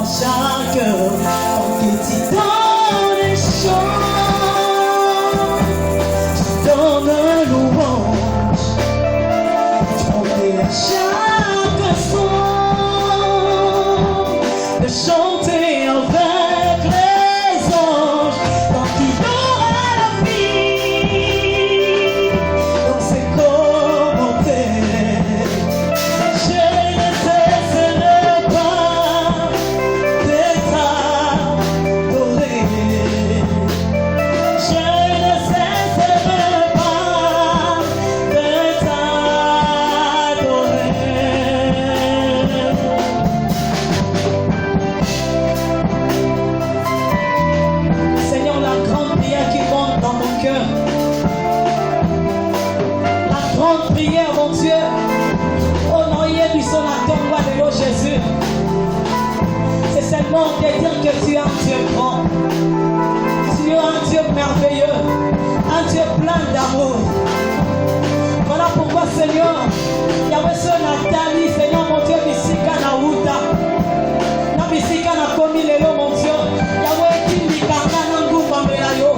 dans chaque temps qui dit dans les chants, tu donnes louange, tu montes à chaque son, de chanter avec les anges, quand tu dors à la vie, dans ses commentaires. Je ne cesserai pas de t'adorer. Je ne cesserai pas de t'adorer. Seigneur, la grande prière qui monte dans mon cœur, la grande prière, mon Dieu, honorer lui son attendre de l'eau Jésus, c'est seulement de dire que tu es un Dieu grand, tu es un Dieu merveilleux, un Dieu plein d'amour. Voilà pourquoi, Seigneur, Yahweh son Nathalie, Seigneur mon Dieu, Misika na Uta, na Misika na Komi Lelo, mon Dieu, Yahweh qui dit Kangana Ngumba Melayo,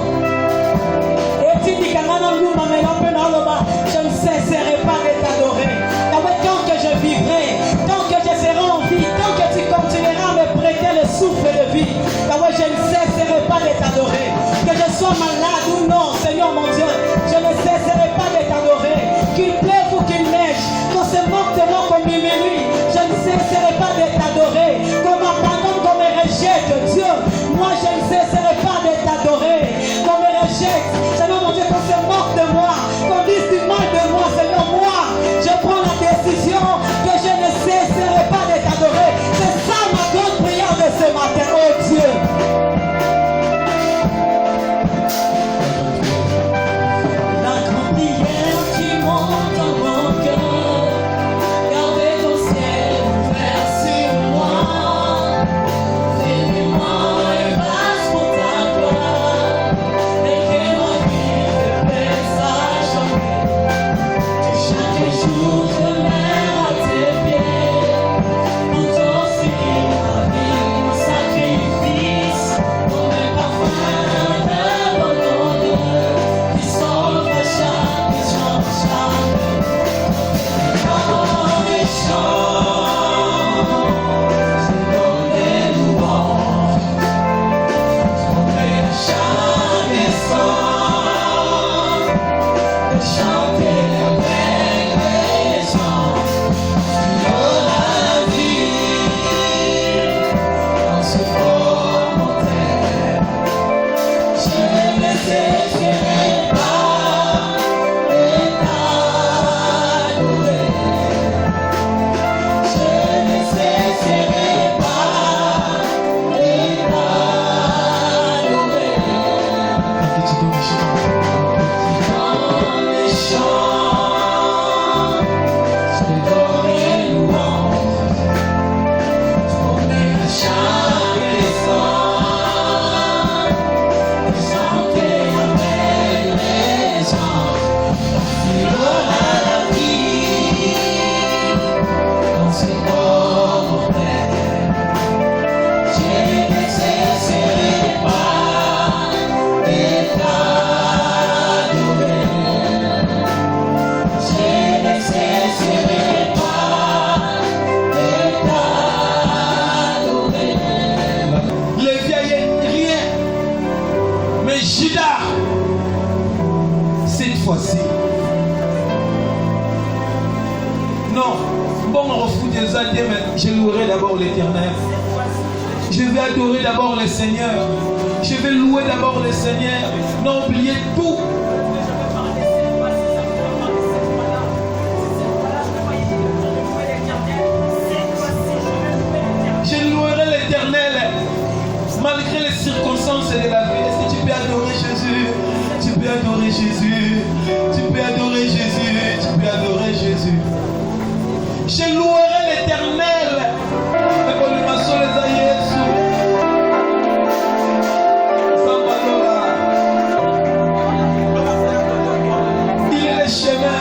et tu dis Kangana Ngumba Melayo, je ne cesserai pas de t'adorer. Yahweh, tant que je vivrai, tant que je serai en vie, tant que tu continueras à me prêter le souffle de vie, Yahweh, je ne cesserai pas de t'adorer. Que je sois malade ou non, Seigneur mon Dieu, je ne cesserai pas de t'adorer. Qu'il pleuve ou qu'il neige, qu'on se moque de moi comme minuit, je ne cesserai pas de t'adorer. Qu'on m'abandonne, qu'on me rejette, Dieu, moi je ne cesserai pas de t'adorer. Qu'on me rejette, Seigneur mon Dieu, qu'on se moque de moi, qu'on dise du mal de moi, Seigneur, moi, je prends la décision que je ne cesserai pas de t'adorer. C'est ça ma grande prière de ce matin, oh Dieu. La grande prière qui monte dans mon cœur, gardez ton ciel ouvert sur moi. Fais-moi et passe pour ta gloire, et que ma vie te plaise à jamais. Que chaque jour je mets à tes pieds, pour t'offrir ma vie, mon sacrifice, comme un parfum de bonne odeur, qui s'offre à chaque chant. Dans les chants, je donne des louanges, et à chaque instant, de chanter avec les gens, sur la vie, dans ce commentaire. Je ne cesserai pas de t'adorer. Je ne cesserai pas de t'adorer. Dans les chants, je donne les louanges, comme à chaque instant, de chanter avec les gens, sur la vie, dans ce commentaire. Je ne cesserai pas de t'adorer. Je ne cesserai pas de t'adorer. Les vieilles rien. Mais Judas, cette fois-ci, non, bon, on refout des alliés, mais je louerai d'abord l'Éternel. Je vais adorer d'abord le Seigneur. Je vais louer d'abord le Seigneur. Non, oubliez tout. Je louerai l'Éternel malgré les circonstances de la vie. Est-ce que tu peux adorer Jésus? Tu peux adorer Jésus. Tu peux adorer Jésus. Tu peux adorer Jésus. Je louerai l'Éternel. Il est le chemin.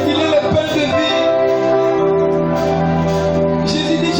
Il est le pain de vie. Jésus dit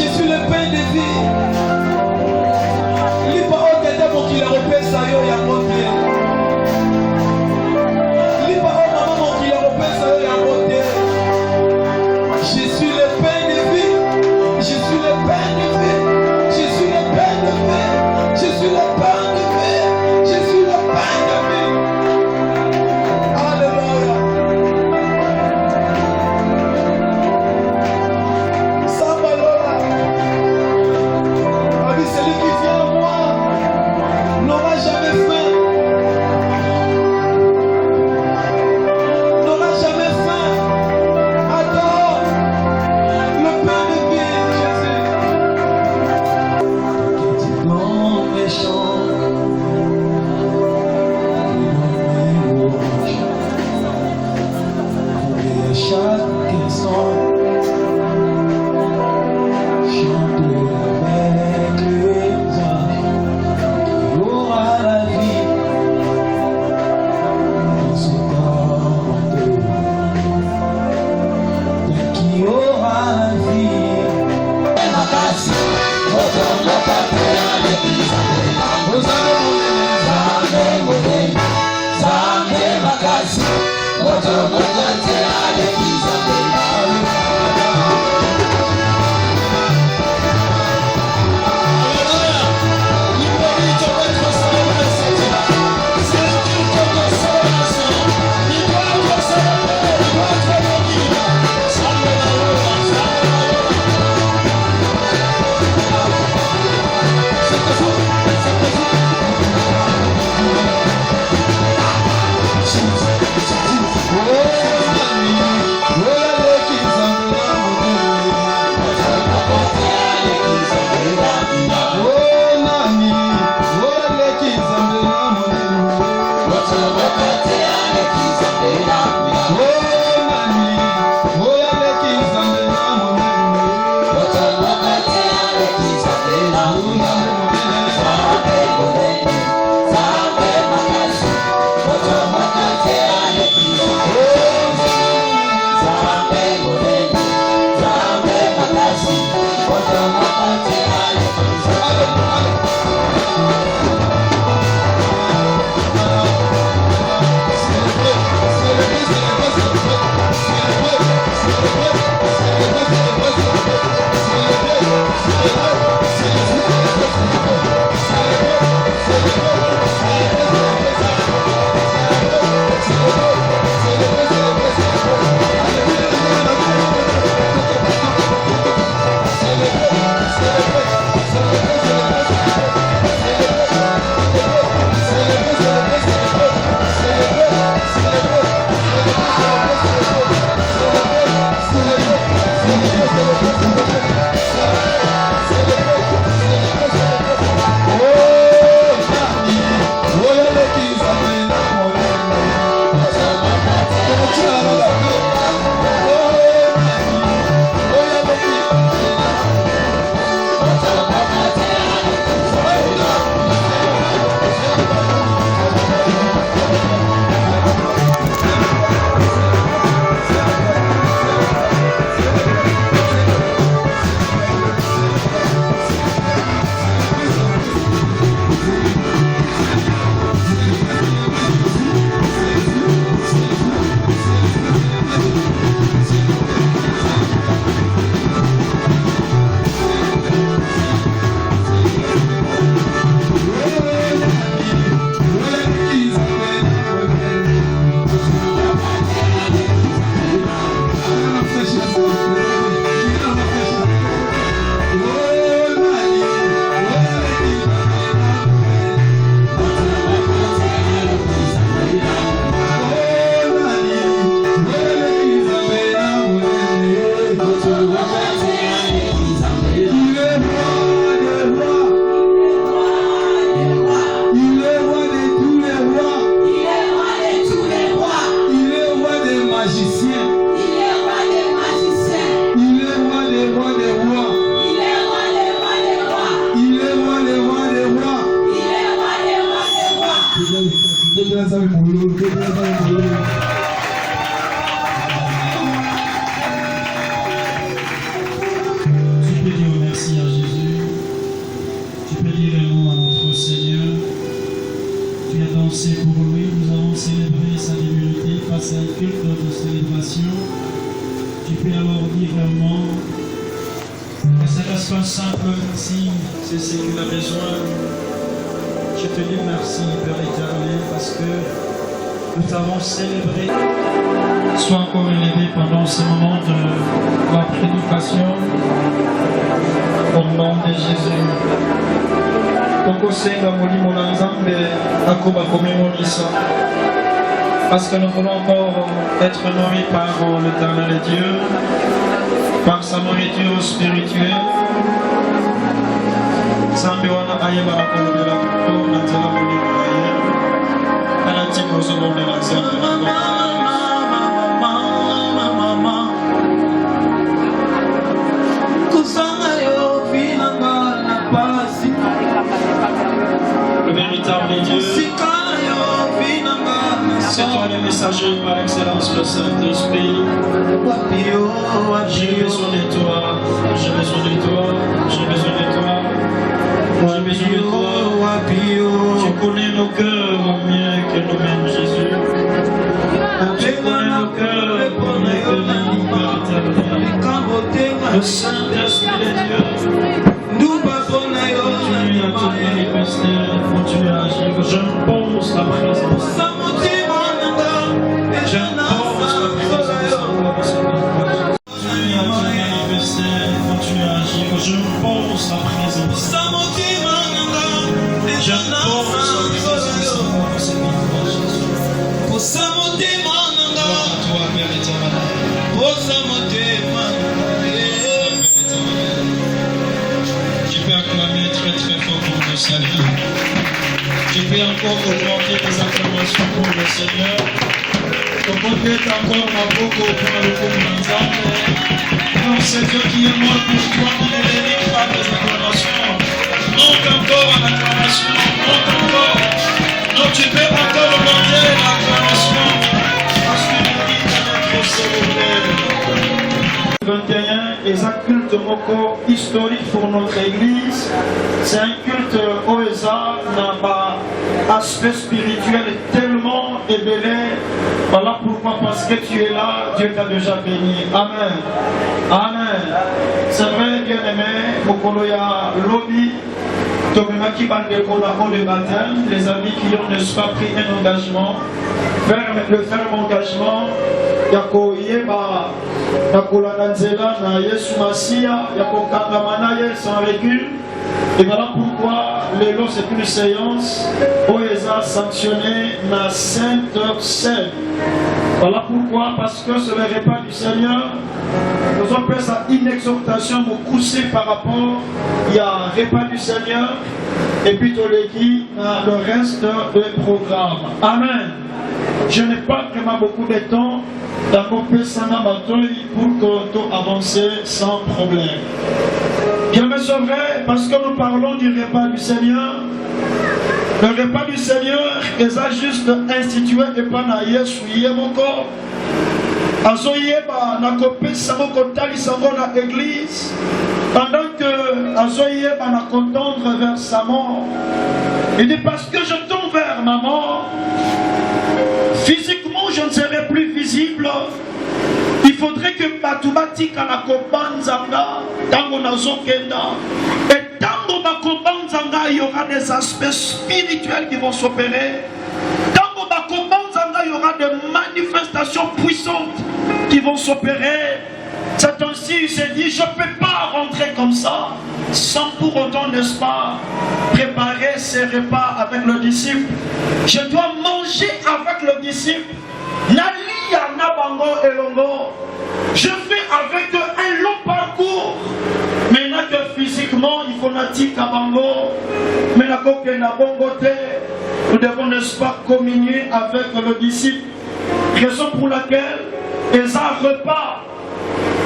alors librement. Que ce ne soit simple si c'est ce qu'il a besoin. Je te dis merci, Père éternel, parce que nous t'avons célébré. Sois encore élevé pendant ce moment de la prédication. Au nom de Jésus. Parce que nous voulons encore être nourris par l'Éternel Dieu, par sa nourriture spirituelle. Zambi wana ayeba bakolobela kuto na nzela molimo na ye kana ntika ozobondela nzambe kozanga yo vinanga na pasi le véritable Dieu. sikana yo vinanga C'est toi le messager par excellence, le Saint-Esprit. J'ai besoin de toi, j'ai besoin de toi, j'ai besoin de toi. J'ai besoin de toi. Tu connais nos cœurs mieux que nous-mêmes, Jésus. Tu connais nos cœurs mieux que nous, Père éternel. Le Saint-Esprit de Dieu. Continue à te manifester, continue à agir. J'impose ta présence. J'impose ta présence. Continue à te manifester, continue à agir. J'impose ta présence. Tu peux acclamer très très fort pour le salut. Tu peux encore augmenter tes acclamations pour le Seigneur. Ton Dieu est encore ma beaucoup pour le coup. Non, c'est Dieu qui est mort pour toi, qui ne délivre pas tes acclamations. Monte encore à l'acclamation, monte encore. Non, tu peux encore augmenter l'acclamation. Parce que le dit d'être célébré. 21 est un culte moko historique pour notre église. C'est un culte OESA n'a pas aspect spirituel tellement élevé. Voilà pourquoi, parce que tu es là, Dieu t'a déjà béni. Amen. Amen. C'est vrai, bien aimé, Mokoloya Lobby, Tomemaki Bandekola de baptême, les amis qui ont, n'est-ce pas, pris un engagement, le ferme engagement. Yako yeba nakolanda nzela na Yesu Masia yako kangamana ye sans recul. Et voilà pourquoi lelo c'est une séance OESA sanctionnée na Sainte Seine. Voilà pourquoi, parce que c'est le repas du Seigneur. Nous avons fait ça une exhortation pour pousser par rapport il y a repas du Seigneur et puis tout l'équipe le reste du programme. Amen. Je n'ai pas vraiment beaucoup de temps d'accompagner Sana Batoy pour que tout avance sans problème. Bien, mais c'est vrai, parce que nous parlons du repas du Seigneur. Le repas du Seigneur est juste institué et pas na Yesu yemoko. Azoyeba na kopesa moko tali sango na église. Pendant que Azoyeba na contendre vers sa mort. Il dit parce que je tombe vers ma mort. Physiquement, je ne serai plus visible. Il faudrait que Batubatika na kobanzanga, tango nazokenda. Et tango bakobanzanga, il y aura des aspects spirituels qui vont s'opérer. Tango bakobanzanga, il y aura des manifestations puissantes qui vont s'opérer. C'est ainsi, il s'est dit, je ne peux pas rentrer comme ça, sans pour autant, n'est-ce pas, préparer ses repas avec le disciple. Je dois manger avec le disciple. Nalia Nabango et Longo. Je fais avec eux un long parcours. Maintenant que physiquement, il faut nati Kabango. Mais la coque n'a bon côté. Nous devons, n'est-ce pas, communier avec le disciple. Raison pour laquelle les repas.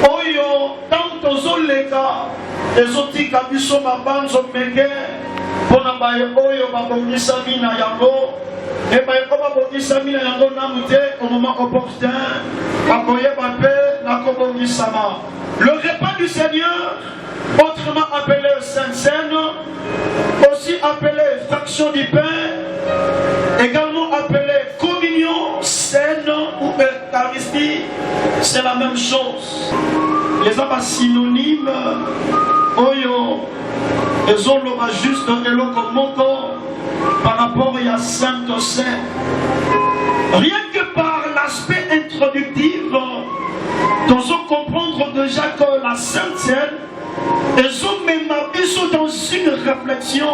Oyo, tant aux oléga, les otika biso mabanzo meke, pour n'abaye oyo babonisa mina yango, et baye oba bonisa mina yango namute au moment opportun, akoye bape nakobonisa ma. Le repas du Seigneur, autrement appelé Sainte Seine, aussi appelé fraction du pain, également appelé communion, scène ou Eucharistie, c'est la même chose. eza ba synonyme oyo ezoloba juste eloko moko par rapport à Saint-Océan. Rien que par l'aspect introductif, nous devons comprendre déjà que la Sainte Seine, ils ont même mis dans une réflexion.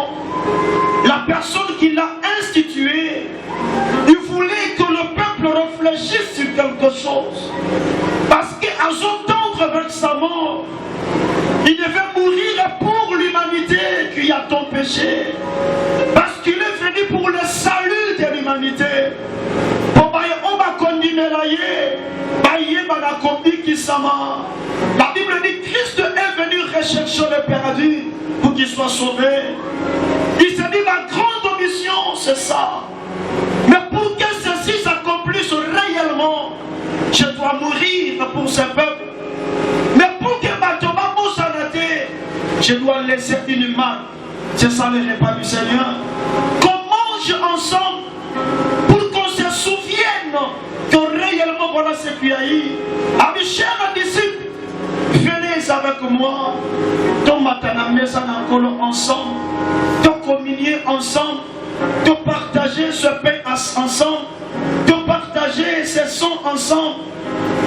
La personne qui l'a instituée, il voulait que le peuple réfléchisse sur quelque chose. Parce qu'à son temps avec sa mort, il devait mourir pour l'humanité qui a tant péché. Parce qu'il est venu pour le salut de l'humanité. La Bible dit que Christ est venu rechercher les perdus pour qu'ils soient sauvés. Il s'est dit ma grande mission c'est ça. Mais pour que ceci s'accomplisse réellement, je dois mourir pour ce peuple. Mais pour que ma tombe s'arrête, je dois laisser une marque. C'est ça le repas du Seigneur. Qu'on mange ensemble pour qu'on se souvienne que réellement voilà ce qu'il y a eu. Amis chers disciples, venez avec moi. Ton matin à maison ensemble, de communier ensemble, de partager ce pain ensemble, de partager ce son ensemble,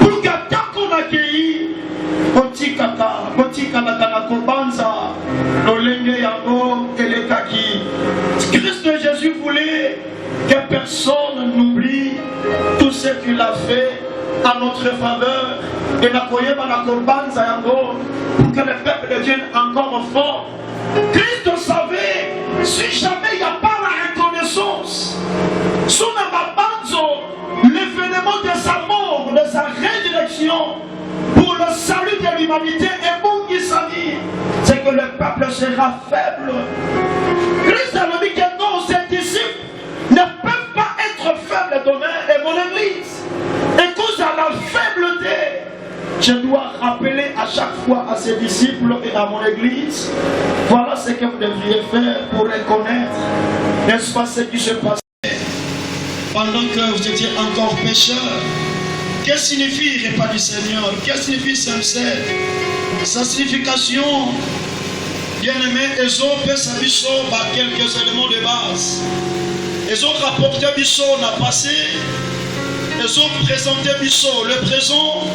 pour que tant qu'on accueille, Christ Jésus voulait que personne n'oublie tout ce qu'il a fait à notre faveur et pour que le peuple devienne encore fort. Christ savait, si jamais il n'y a pas la reconnaissance, l'événement de sa mort, de sa résurrection, pour le salut de l'humanité et pour qui s'habille, c'est que le peuple sera faible. Christ a dit que non, ses disciples ne peuvent pas être faibles demain et mon église. Et cause à la faibleté, je dois rappeler à chaque fois à ses disciples et à mon église, voilà ce que vous devriez faire pour reconnaître, n'est-ce pas ce qui se passe pendant que vous étiez encore pécheurs. Qu'est-ce que signifie repas du Seigneur? Qu'est-ce que signifie sincère? Sa signification, bien-aimé, ils ont fait sa biso par quelques éléments de base. Ils ont rapporté biso dans le passé, ils ont présenté biso le présent,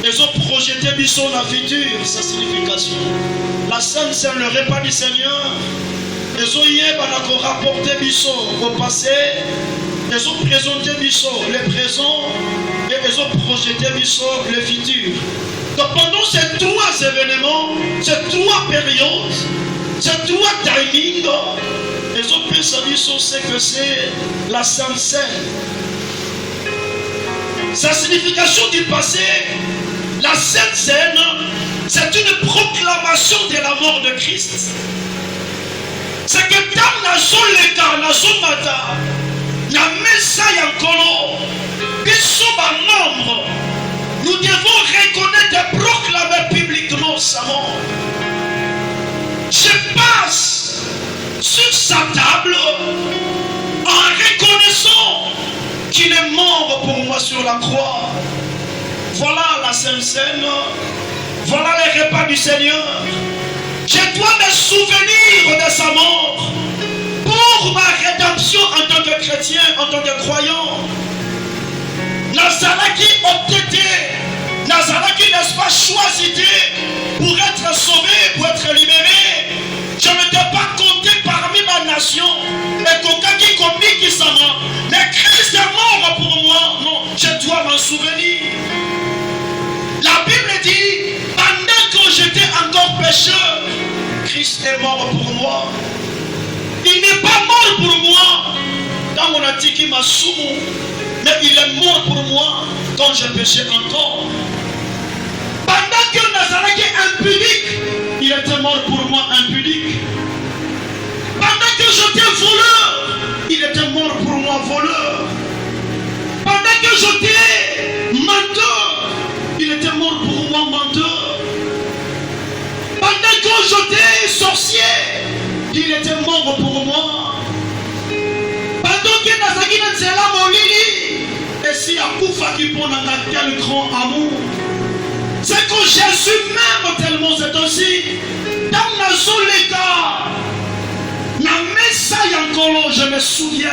ils ont projeté biso dans le futur, sa signification. La Sainte Seine, le repas du Seigneur, ils ont rapporté biso au passé, ils ont présenté biso le présent, et ils ont projeté le futur. Donc pendant ces trois événements, ces trois périodes, ces trois timings, ils ont pris ce que c'est la Sainte Seine. Sa signification du passé, la Sainte Seine, c'est une proclamation de la mort de Christ. C'est que dans la zone légale, la zone mata, la messaille en colo, nous devons reconnaître et proclamer publiquement sa mort. Je passe sur sa table en reconnaissant qu'il est mort pour moi sur la croix. Voilà la Sainte Seine, voilà les repas du Seigneur. Je dois me souvenir de sa mort pour ma rédemption en tant que chrétien, en tant que croyant. Nazaraki opté, Nazaraki n'est-ce pas choisi pour être sauvé, pour être libéré. Je ne t'ai pas compté parmi ma nation. Et Kokaki Komi qui s'en va. Mais Christ est mort pour moi. Non, je dois m'en souvenir. La Bible dit, pendant que j'étais encore pécheur, Christ est mort pour moi. Il n'est pas mort pour moi dans mon antique Masumu. Mais il est mort pour moi quand j'ai péché encore. Pendant que Nazareth est impudique, il était mort pour moi impudique. Pendant que j'étais voleur, il était mort pour moi voleur. Pendant que j'étais menteur, il était mort pour moi menteur. Pendant que j'étais sorcier, il était mort pour moi. Pendant que Nazareth était là, mon lili, et si à Koufa qui prend un quel grand amour, c'est que Jésus me souviens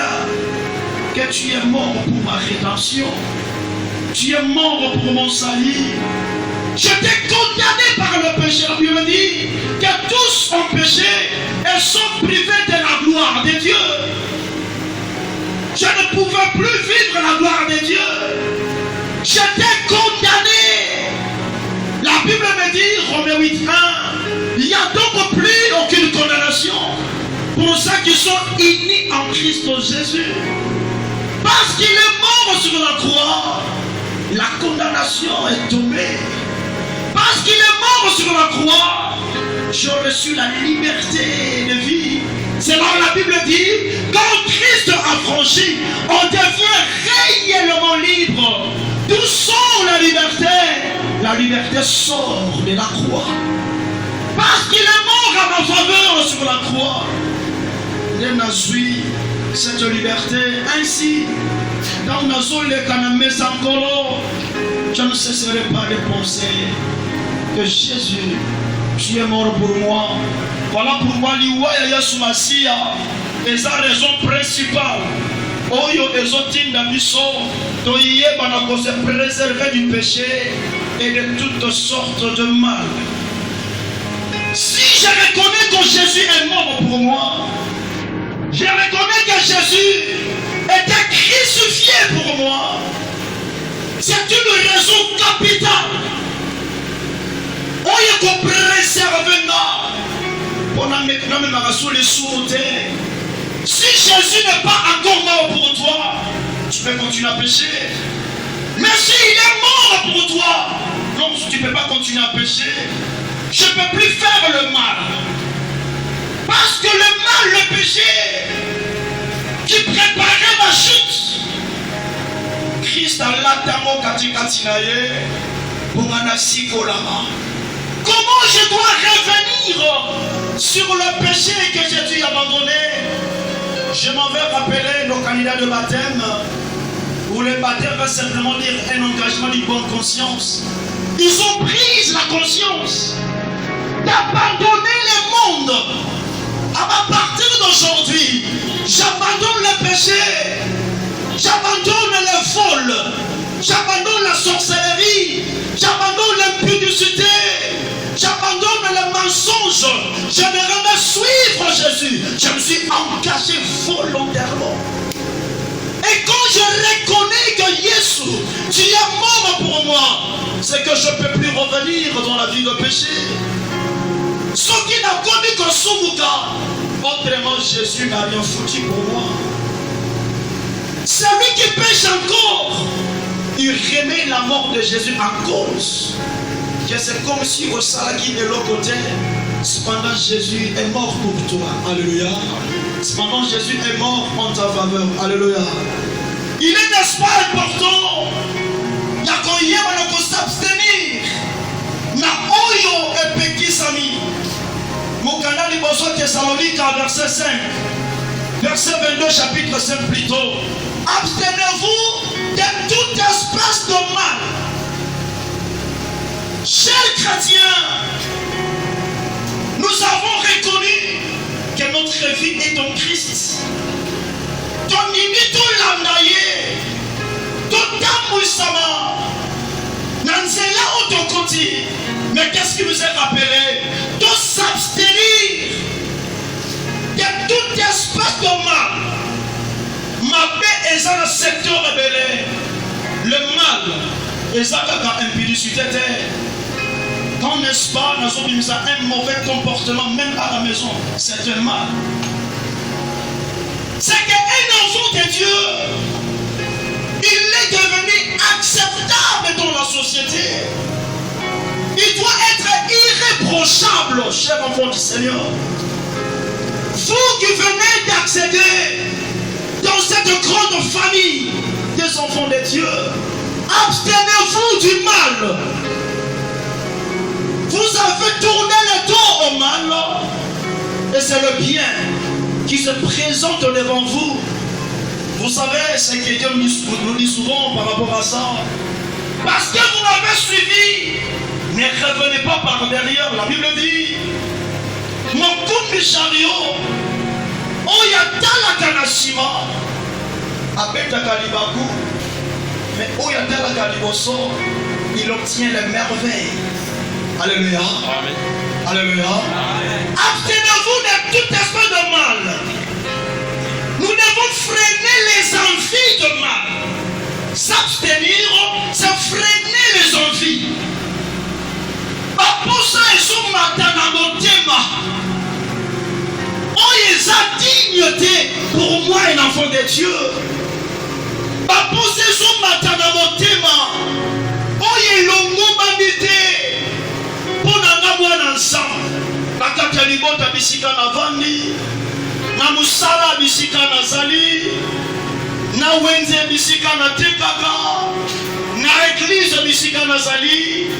que tu es mort pour ma rédemption. Tu es mort pour mon salut. J'étais condamné par le péché. La Bible dit que tous ont péché et sont privés de la gloire de Dieu. Je ne pouvais plus vivre la gloire de Dieu. J'étais condamné. La Bible me dit, Romains 8:1, il n'y a donc plus aucune condamnation pour ceux qui sont unis en Christ Jésus. Parce qu'il est mort sur la croix, la condamnation est tombée. Parce qu'il est mort sur la croix, j'ai reçu la liberté de vie. C'est là où la Bible dit, quand Christ a franchi, on devient réellement libre. D'où sort la liberté? La liberté sort de la croix. Parce qu'il est mort à ma faveur sur la croix. Il a suivi cette liberté. Ainsi, dans la zone de Canamé Sankolo, je ne cesserai pas de penser que Jésus, tu es mort pour moi. Voilà pourquoi l'Iwa Yasu Masia est la raison principale. Oyo ezotinda biso toyeba na ko se préserver du péché et de toutes sortes de mal. Si je reconnais que Jésus est mort pour moi, je reconnais que Jésus était crucifié pour moi. C'est une raison capitale. Oyo ko préserver na on a maintenant même à les sourds. Si Jésus n'est pas encore mort pour toi, tu peux continuer à pécher. Mais s'il est mort pour toi, donc tu ne peux pas continuer à pécher. Je ne peux plus faire le mal. Parce que le mal, le péché, qui préparait ma chute, Christ a l'attamo katikatinaye pour un asikolama. Comment je dois revenir sur le péché que j'ai dû abandonner? Je m'en vais rappeler nos candidats de baptême, où le baptême va simplement dire un engagement de bonne conscience. Ils ont pris la conscience d'abandonner le monde. À partir d'aujourd'hui, j'abandonne le péché, j'abandonne le vol, j'abandonne la sorcellerie, j'abandonne l'impudicité, j'abandonne le mensonge. Je me remets suivre Jésus. Je me suis engagé volontairement. Et quand je reconnais que Jésus, tu es mort pour moi, c'est que je ne peux plus revenir dans la vie de péché. Ce qui n'a connu que Soumuka, autrement Jésus n'a rien foutu pour moi. Celui qui pêche encore, il remet la mort de Jésus à cause. Que c'est comme si au salaki de l'autre côté, cependant Jésus est mort pour toi. Alléluia. Cependant Jésus est mort en ta faveur. Alléluia. Il est, n'est-ce pas, important? Il y a qu'on y a s'abstenir. Na oyo et pekisami. Mokanda liboso Thessalonique verset 5. Verset 22 chapitre 5 plutôt. Abstenez-vous de toute espèce de mal. Chers chrétiens, nous avons reconnu que notre vie est en Christ. Ton imito l'andaye, ton tamouissama, nanzela ou ton côté. Mais qu'est-ce qui nous est rappelé? De s'abstenir de toute espèce de mal. Ma paix est dans le secteur rebelle. Le mal est dans l'impudicité. Quand, n'est-ce pas, nous avons mis un mauvais comportement, même à la maison, c'est un mal. C'est qu'un enfant de Dieu, il est devenu acceptable dans la société. Il doit être irréprochable, cher enfant du Seigneur. Vous qui venez d'accéder dans cette grande famille des enfants de Dieu, abstenez-vous du mal. Vous avez tourné le dos au mal et c'est le bien qui se présente devant vous. Vous savez ce que Dieu nous dit souvent par rapport à ça. Parce que vous m'avez suivi, ne revenez pas par derrière. La Bible dit, mon coup de chariot, oyo atalaka na nsima abetaka libaku, mais oyo atalaka liboso il obtient les merveilles. Alléluia. Amen. Alléluia. Abstenez-vous de tout esprit de mal. Nous devons freiner les envies de mal. S'abstenir, c'est freiner les envies. Baposa ezomata na motema. Oyo eza dignité pour moi un enfant de Dieu. Baposa ezomata na motema. Oyo elongomami te mpo na nga mwana nzambe. Na kati ya libota bisika navandi, na mosala bisika nazali, na wenze bisika natekaka, na église bisika nazali,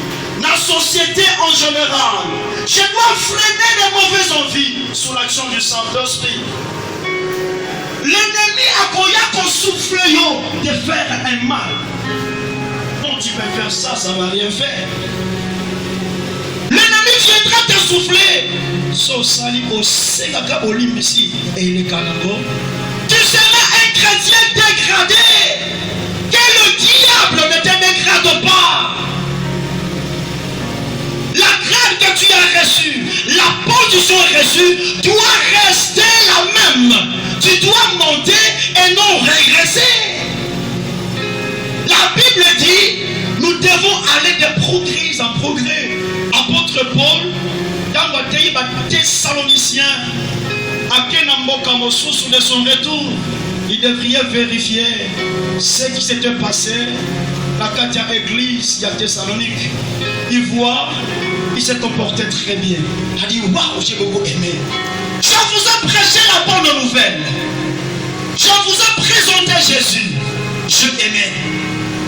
na société en général. Je dois freiner les mauvaises envies sous l'action du Saint-Esprit. L'ennemi a koya souffle yo de faire un mal. Non, tu peux faire ça, ça va rien faire. L'ennemi viendra te souffler. So sali o segaka olimbisi et le kanago. Tu seras un chrétien dégradé. Que le diable ne te dégrade pas. La grâce que tu as reçue, la position reçue doit rester la même. Tu dois monter et non régresser. La Bible dit, nous devons aller de progrès en progrès. Apôtre Paul, dans le Thessaloniciens, à Kenamboka Mosusu de son retour, il devrait vérifier ce qui s'était passé dans la église de Thessalonique. Il voit, il s'est comporté très bien. Il a dit, waouh, j'ai beaucoup aimé. Je vous ai prêché la bonne nouvelle. Je vous ai présenté Jésus. Je aimais.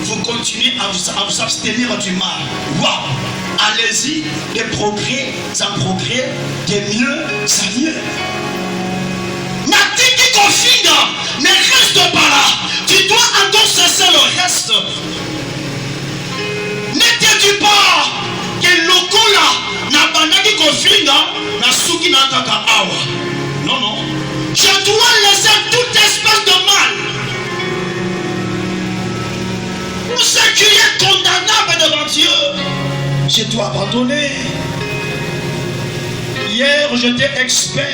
Vous continuez à vous abstenir du mal. Waouh! Allez-y, de progrès en progrès, de mieux en mieux. Natiki Kofinga, ne reste pas là. Tu dois encore cesser le reste. Ne te dis pas que le lokola n'a pas Natiki Kofinga, n'a souki n'a kaka awa. Non, non. Je dois laisser toute espèce de mal. Tout ce qui est condamnable devant Dieu, je dois abandonner. Hier, j'étais expert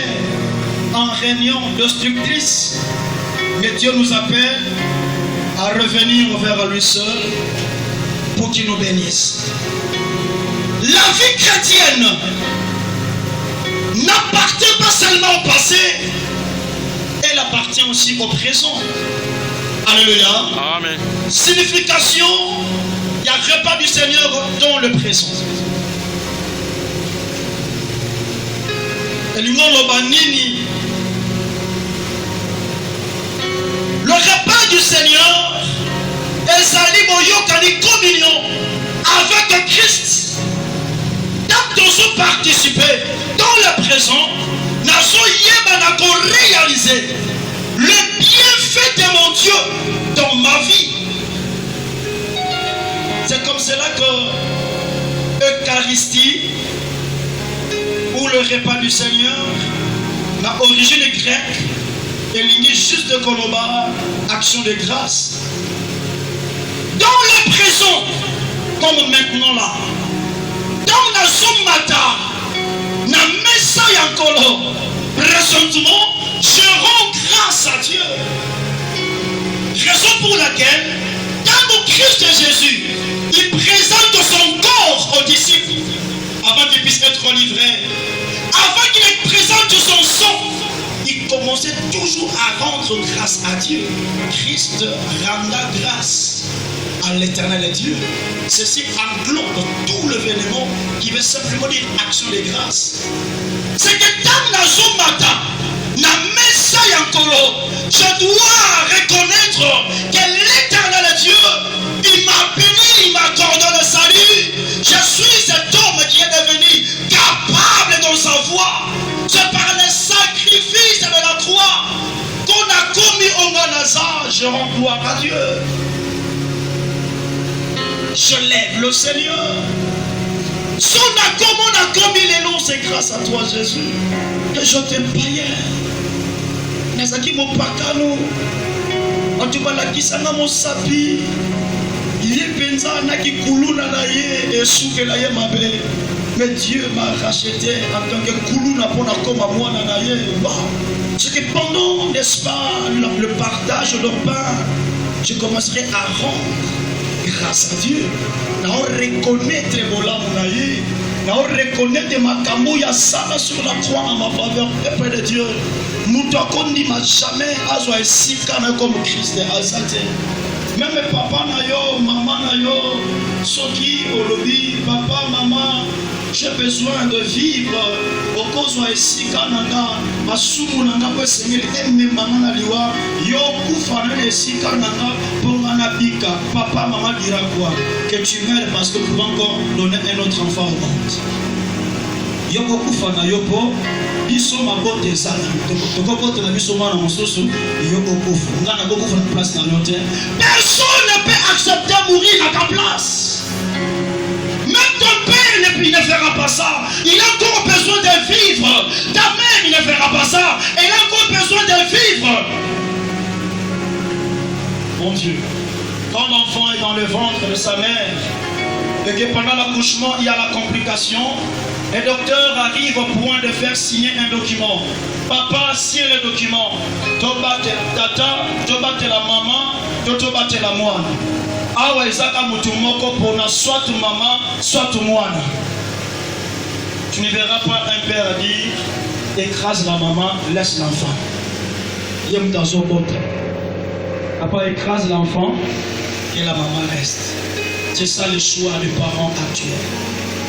en réunion destructrice, mais Dieu nous appelle à revenir vers lui seul pour qu'il nous bénisse. La vie chrétienne n'appartient pas seulement au passé, elle appartient aussi au présent. Alléluia. Amen. Signification, il y a un repas du Seigneur dans le présent. Le repas du Seigneur est une communion avec Christ. Tant nous participer dans le présent, nous avons réalisé le bienfait de mon Dieu dans ma vie. C'est comme cela que l'Eucharistie ou le repas du Seigneur, la origine grecque, est lignée juste de Koloba, action de grâce. Dans le présent, comme maintenant là, dans la Zombata, na messa yankolo, présentement, je rends grâce à Dieu. Raison pour laquelle, dans le Christ Jésus, il présente son corps aux disciples avant qu'il puisse être livré. Avant qu'il présente son sang, il commençait toujours à rendre grâce à Dieu. Christ rendra grâce à l'éternel Dieu. Ceci englobe tout l'événement qui veut simplement dire action de grâce. C'est que dans la Zombata, na messa yankolo, je dois reconnaître que l'éternel Dieu, il m'a béni, il m'a accordé le salut. Je suis cet homme qui est devenu capable dans sa voix. C'est par le sacrifice de la croix qu'on a commis au Manaza. Je rends gloire à Dieu. Je lève le Seigneur. Son accord, on a commis les noms, c'est grâce à toi, Jésus, que je t'ai payé. nazaki mopakano bato balakisanga mosapi ye mpenza anaki kuluna na ye esukela ye mabe. Mais Dieu m'a racheté en tant que kuluna pour la koma mwana na ye. C'est que pendant, n'est-ce pas, le partage de pain, je commencerai à rendre grâce à Dieu. Nous reconnaître reconnaître ma kamouya sala sur la croix en ma faveur, Père de Dieu. Nous devons jamais avoir ici comme Christ azate. Même papa na yo, maman na yo, soki olobi, papa, maman, j'ai besoin de vivre au cause de ici kananga, masumu nanga po Seigneur eme mangana liwa, yo kufana ici kananga pour anabika, papa, maman dira quoi? Que tu meurs parce que tu vas encore donner un autre enfant au monde. Yo kufana yo po biso mabote sana toko bote na biso mwana mosusu yo kokufa ngana kokufa na place na yote. Personne ne peut accepter mourir à ta place. Même ton père ne fera pas ça. Il a encore besoin de vivre. Ta mère ne fera pas ça. Elle a encore besoin de vivre. Mon Dieu, quand l'enfant est dans le ventre de sa mère et que pendant l'accouchement il y a la complication, le docteur arrive au point de faire signer un document. Papa signe le document. Tobate tata, tobate la maman, tobate la moine. Awa ezaka mutu moko pona soit maman, soit moine. Tu ne verras pas un père dire écrase la maman, laisse l'enfant. Yem dans son botte. Papa écrase l'enfant et la maman reste. C'est ça le choix des parents actuels.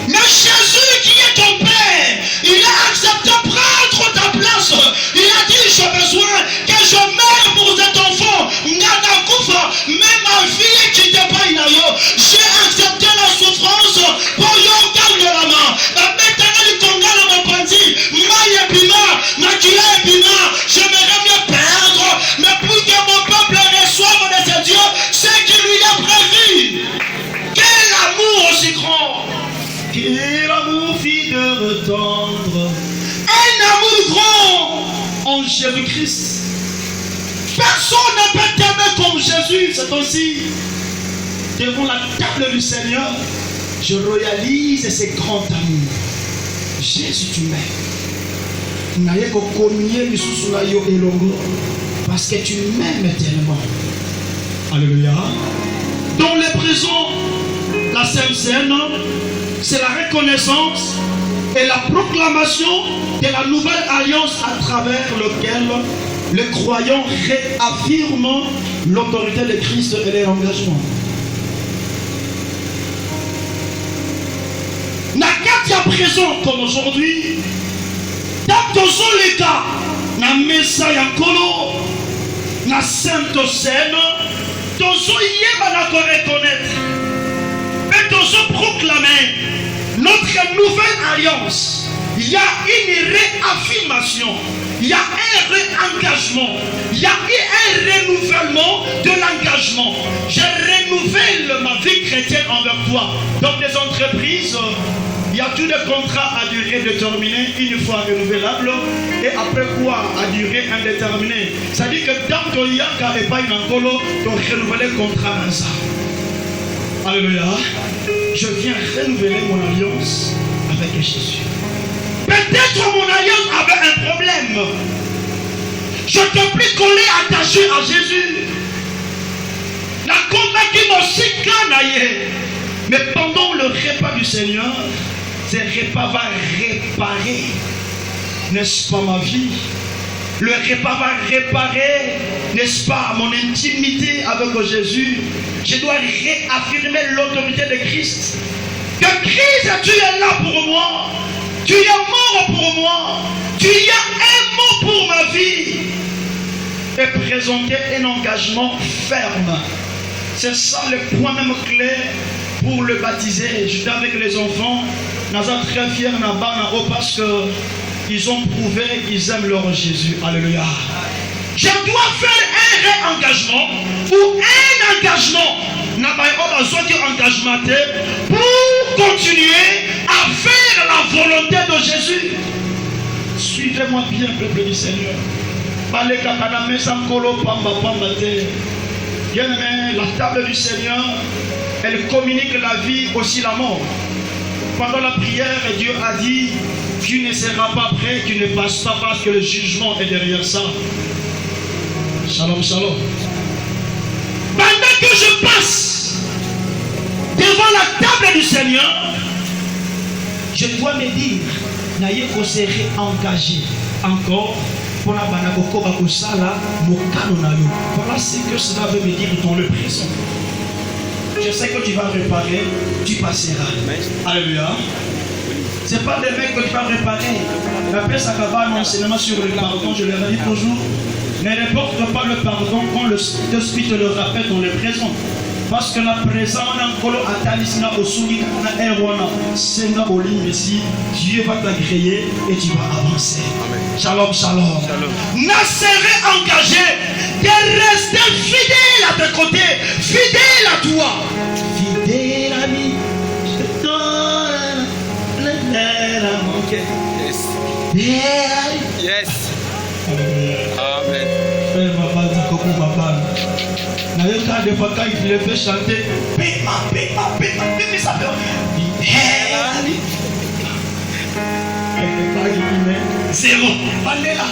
Mais Jésus qui est ton Père, il a accepté prendre ta place. Il a dit j'ai besoin que je meure pour cet enfant. Même ma vie qui te paye na yo. J'ai accepté la souffrance pour yo garde la main. La maintenant il congale mon bandit. Maïe bima, Makila bima. J'aimerais mieux perdre, mais pour que mon peuple reçoive de ce Dieu, c'est qu'il lui a prévu. Quel amour aussi grand! Quel amour fidèle tendre, un amour grand en Jésus-Christ. Personne ne peut t'aimer comme Jésus. C'est ainsi, devant la table du Seigneur, je réalise ce grand amour. Jésus, tu m'aimes. Parce que tu m'aimes tellement. Alléluia. Dans les prisons, la Sainte Seine, c'est la reconnaissance et la proclamation de la nouvelle alliance à travers laquelle les croyants réaffirment l'autorité de Christ et leur engagement. Na kati à présent comme aujourd'hui, dans tous les cas, na mesa ya kolo, na Sainte Seine, tous yeba na ko reconnaître. Et tous proclamer notre nouvelle alliance. Il y a une réaffirmation, il y a un réengagement, il y a un renouvellement de l'engagement. Je renouvelle ma vie chrétienne envers toi. Dans des entreprises, il y a tous les contrats à durée déterminée, une fois renouvelable, et après quoi à durée indéterminée. Ça dit que dans ton yaka et pas une angolo, tu renouveler le contrat dans ça. Alléluia. Je viens renouveler mon alliance avec Jésus. Peut-être mon alliance avait un problème. Je t'ai plus collé, attaché à Jésus. La combat qui m'a aussi canaillé. Mais pendant le repas du Seigneur, ce repas va réparer, n'est-ce pas, ma vie? Le repas va réparer, n'est-ce pas, mon intimité avec Jésus. Je dois réaffirmer l'autorité de Christ. Que Christ, tu es là pour moi. Tu es mort pour moi. Tu as un mot pour ma vie. Et présenter un engagement ferme. C'est ça le point même clé pour le baptiser. J'étais avec les enfants. Nous sommes très fiers parce qu'ils ont prouvé qu'ils aiment leur Jésus. Alléluia. Je dois faire un réengagement ou un engagement pour continuer à faire la volonté de Jésus. Suivez-moi bien, peuple du Seigneur. Bien-aimé, la table du Seigneur, elle communique la vie, aussi la mort. Pendant la prière, Dieu a dit, tu ne seras pas prêt, tu ne passes pas parce que le jugement est derrière ça. Shalom, shalom. Pendant que je passe devant la table du Seigneur, je dois me dire, naïe qu'on serait engagé encore pour la banakoko bakosala mokano na yo. Voilà ce que cela veut me dire dans le présent. Je sais que tu vas réparer, tu passeras. Alléluia. C'est pas des mecs que tu vas réparer. La paix, ça va un enseignement sur le pardon, je le redis toujours. Ne reporte pas le pardon quand le Saint-Esprit te le rappelle dans le présent. Parce que la présence en colo atalisina osuni na erwana senga olim ici, Dieu va t'agréer et tu vas avancer. Amen. Shalom, shalom. Na serait engagé de rester fidèle à tes côtés, fidèle à toi. Fidèle ami, je te donne l'air à mon cœur. Yes. Yes. Amen. Frère, ma base, coucou ma balle. N'a eu qu'à des fois quand il fait chanter, pima, ça fait. Zéro. Allez là.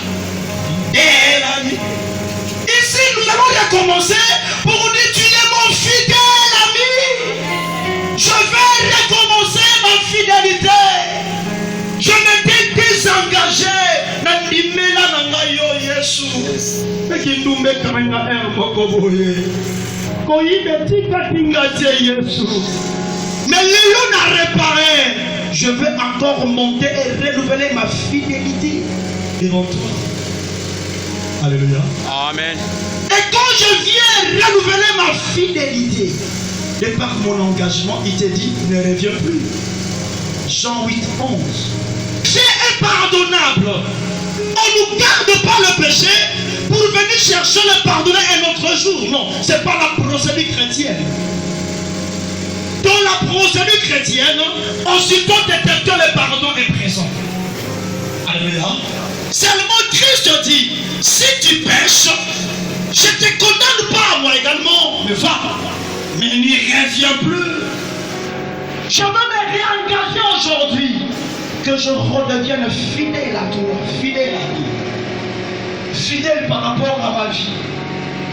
Ici, nous allons recommencer pour dire tu es mon fidèle ami. Je vais recommencer ma fidélité. Je m'étais désengagé. Nandimela nangayo Yesu. Ekindumbe kamena mokoboye. Koyibe tika tingaje Yesu. Mais Léon a réparé. Je vais encore monter et renouveler ma fidélité devant toi. Alléluia. Amen. Et quand je viens renouveler ma fidélité, de par mon engagement, il te dit, ne reviens plus. Jean 8, 11. J'ai impardonnable. On ne garde pas le péché pour venir chercher le pardonner un autre jour. Non, ce n'est pas la procédure chrétienne. Dans la procédure chrétienne, aussitôt détecté le pardon est présent. Alléluia. Seulement Christ dit, si tu pêches, je ne te condamne pas moi également, mais va, mais n'y reviens plus. Je veux me réengager aujourd'hui, que je redevienne fidèle à toi, fidèle à lui. Fidèle par rapport à ma vie,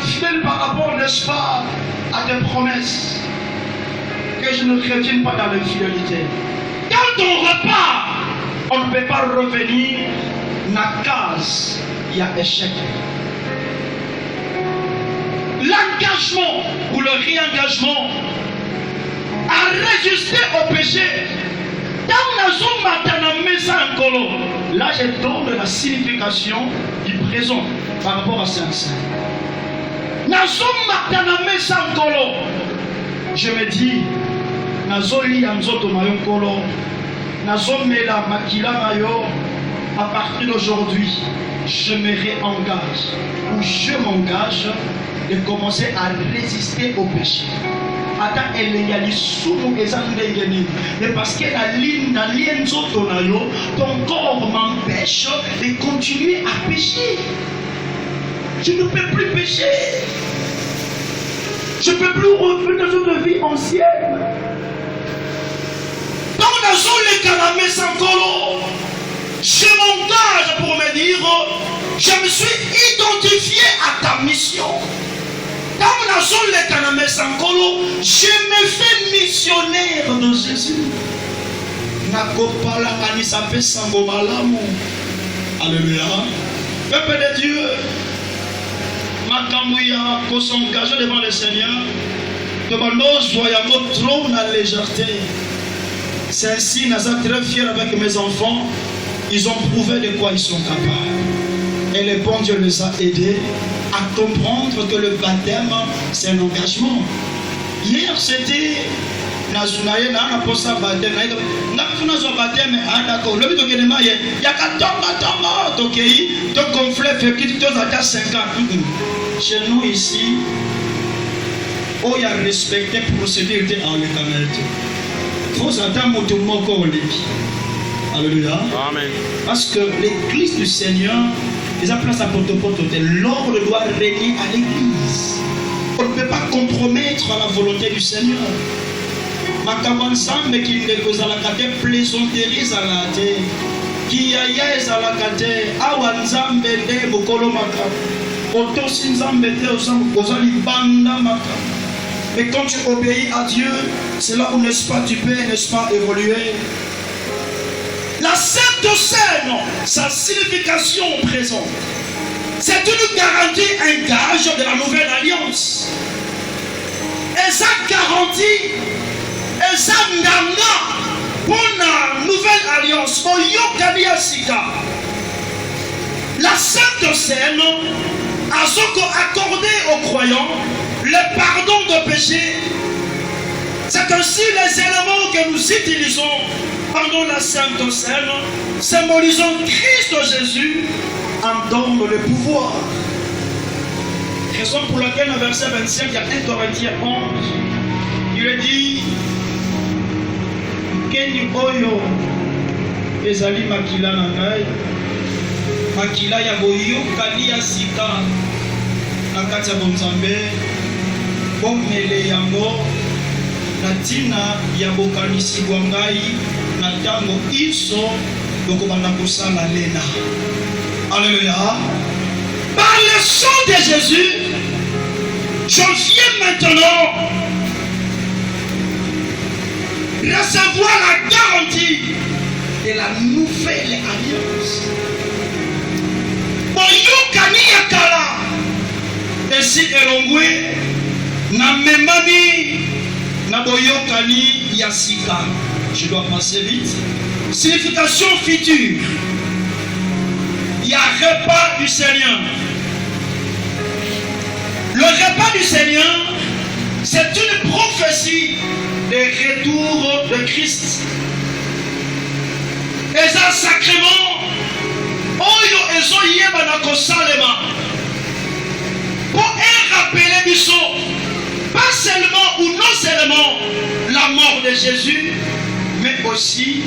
fidèle par rapport, n'est-ce pas, à tes promesses. Que je ne revienne pas dans l'infidélité. Quand on repart, on ne peut pas revenir dans la case, il y a échec. L'engagement ou le réengagement à résister au péché. Là, je donne la signification du présent par rapport à Saint-Saint. Je me dis, à partir d'aujourd'hui, je me réengage ou je m'engage de commencer à résister au péché. Mais parce que ton corps m'empêche de continuer à pécher. Je ne peux plus pécher. Je ne peux plus revenir dans une vie ancienne. Dans la zone les canamés sans colo, je m'engage pour me dire, je me suis identifié à ta mission. Dans la zone les canamés sans colo, je me fais missionnaire de Jésus. Nakopala kanisa pesa ngomalamu. Alléluia. Peuple de Dieu. Makamouya, qu'on s'engage devant le Seigneur, que nos voyons trop dans la légèreté. C'est ainsi, nous sommes très fiers avec mes enfants. Ils ont prouvé de quoi ils sont capables. Et le bon Dieu les a aidés à comprendre que le baptême, c'est un engagement. Hier, c'était. Chez nous ici, il y a respecté la procédure en l'éternel. Il faut attendre tout le monde. Alléluia. Amen. Parce que l'église du Seigneur Ils ont place à porte-porte. L'ordre doit régner à l'église. On ne peut pas compromettre la volonté du Seigneur. Makambo nzambe kileko ezalaka te, plaisanterie ezalaka te, kiyaya ezalaka te, awa nzambe nde mokolo makambo, otosi nzambe te oza libanda makambo. Mais quand tu obéis à Dieu, c'est là où, n'est-ce pas, tu peux, n'est-ce pas, évoluer. La Sainte Seine, sa signification présente, c'est une garantie, un gage de la nouvelle alliance. Et ça garantit, et ça nana pour la nouvelle alliance. La Sainte Seine a accordé aux croyants le pardon de péché. C'est ainsi les éléments que nous utilisons pendant la Sainte Seine, symbolisant Christ Jésus, en donne le pouvoir. Raison pour laquelle, dans verset 25, il y a 1 Corinthiens 11, il est dit Keni oyo ezali makila na ngai, makila ya boyokani ya sika na kati ya bonzambe, bomele yango na tina ya bokanisi bwa ngai na ntango iso bokobanda kosala lena. Alléluia. Par le sang de Jésus, je viens maintenant recevoir la garantie de la nouvelle alliance. Boyokani yakala esi elongwe na memani na boyokani yasika. Je dois passer vite. Signification future. Il y a repas du Seigneur. Le repas du Seigneur, c'est une prophétie de retour de Christ. Et un sacrement, oyo ezo yeba na kosalema, pour rappeler biso, pas seulement ou non seulement la mort de Jésus, mais aussi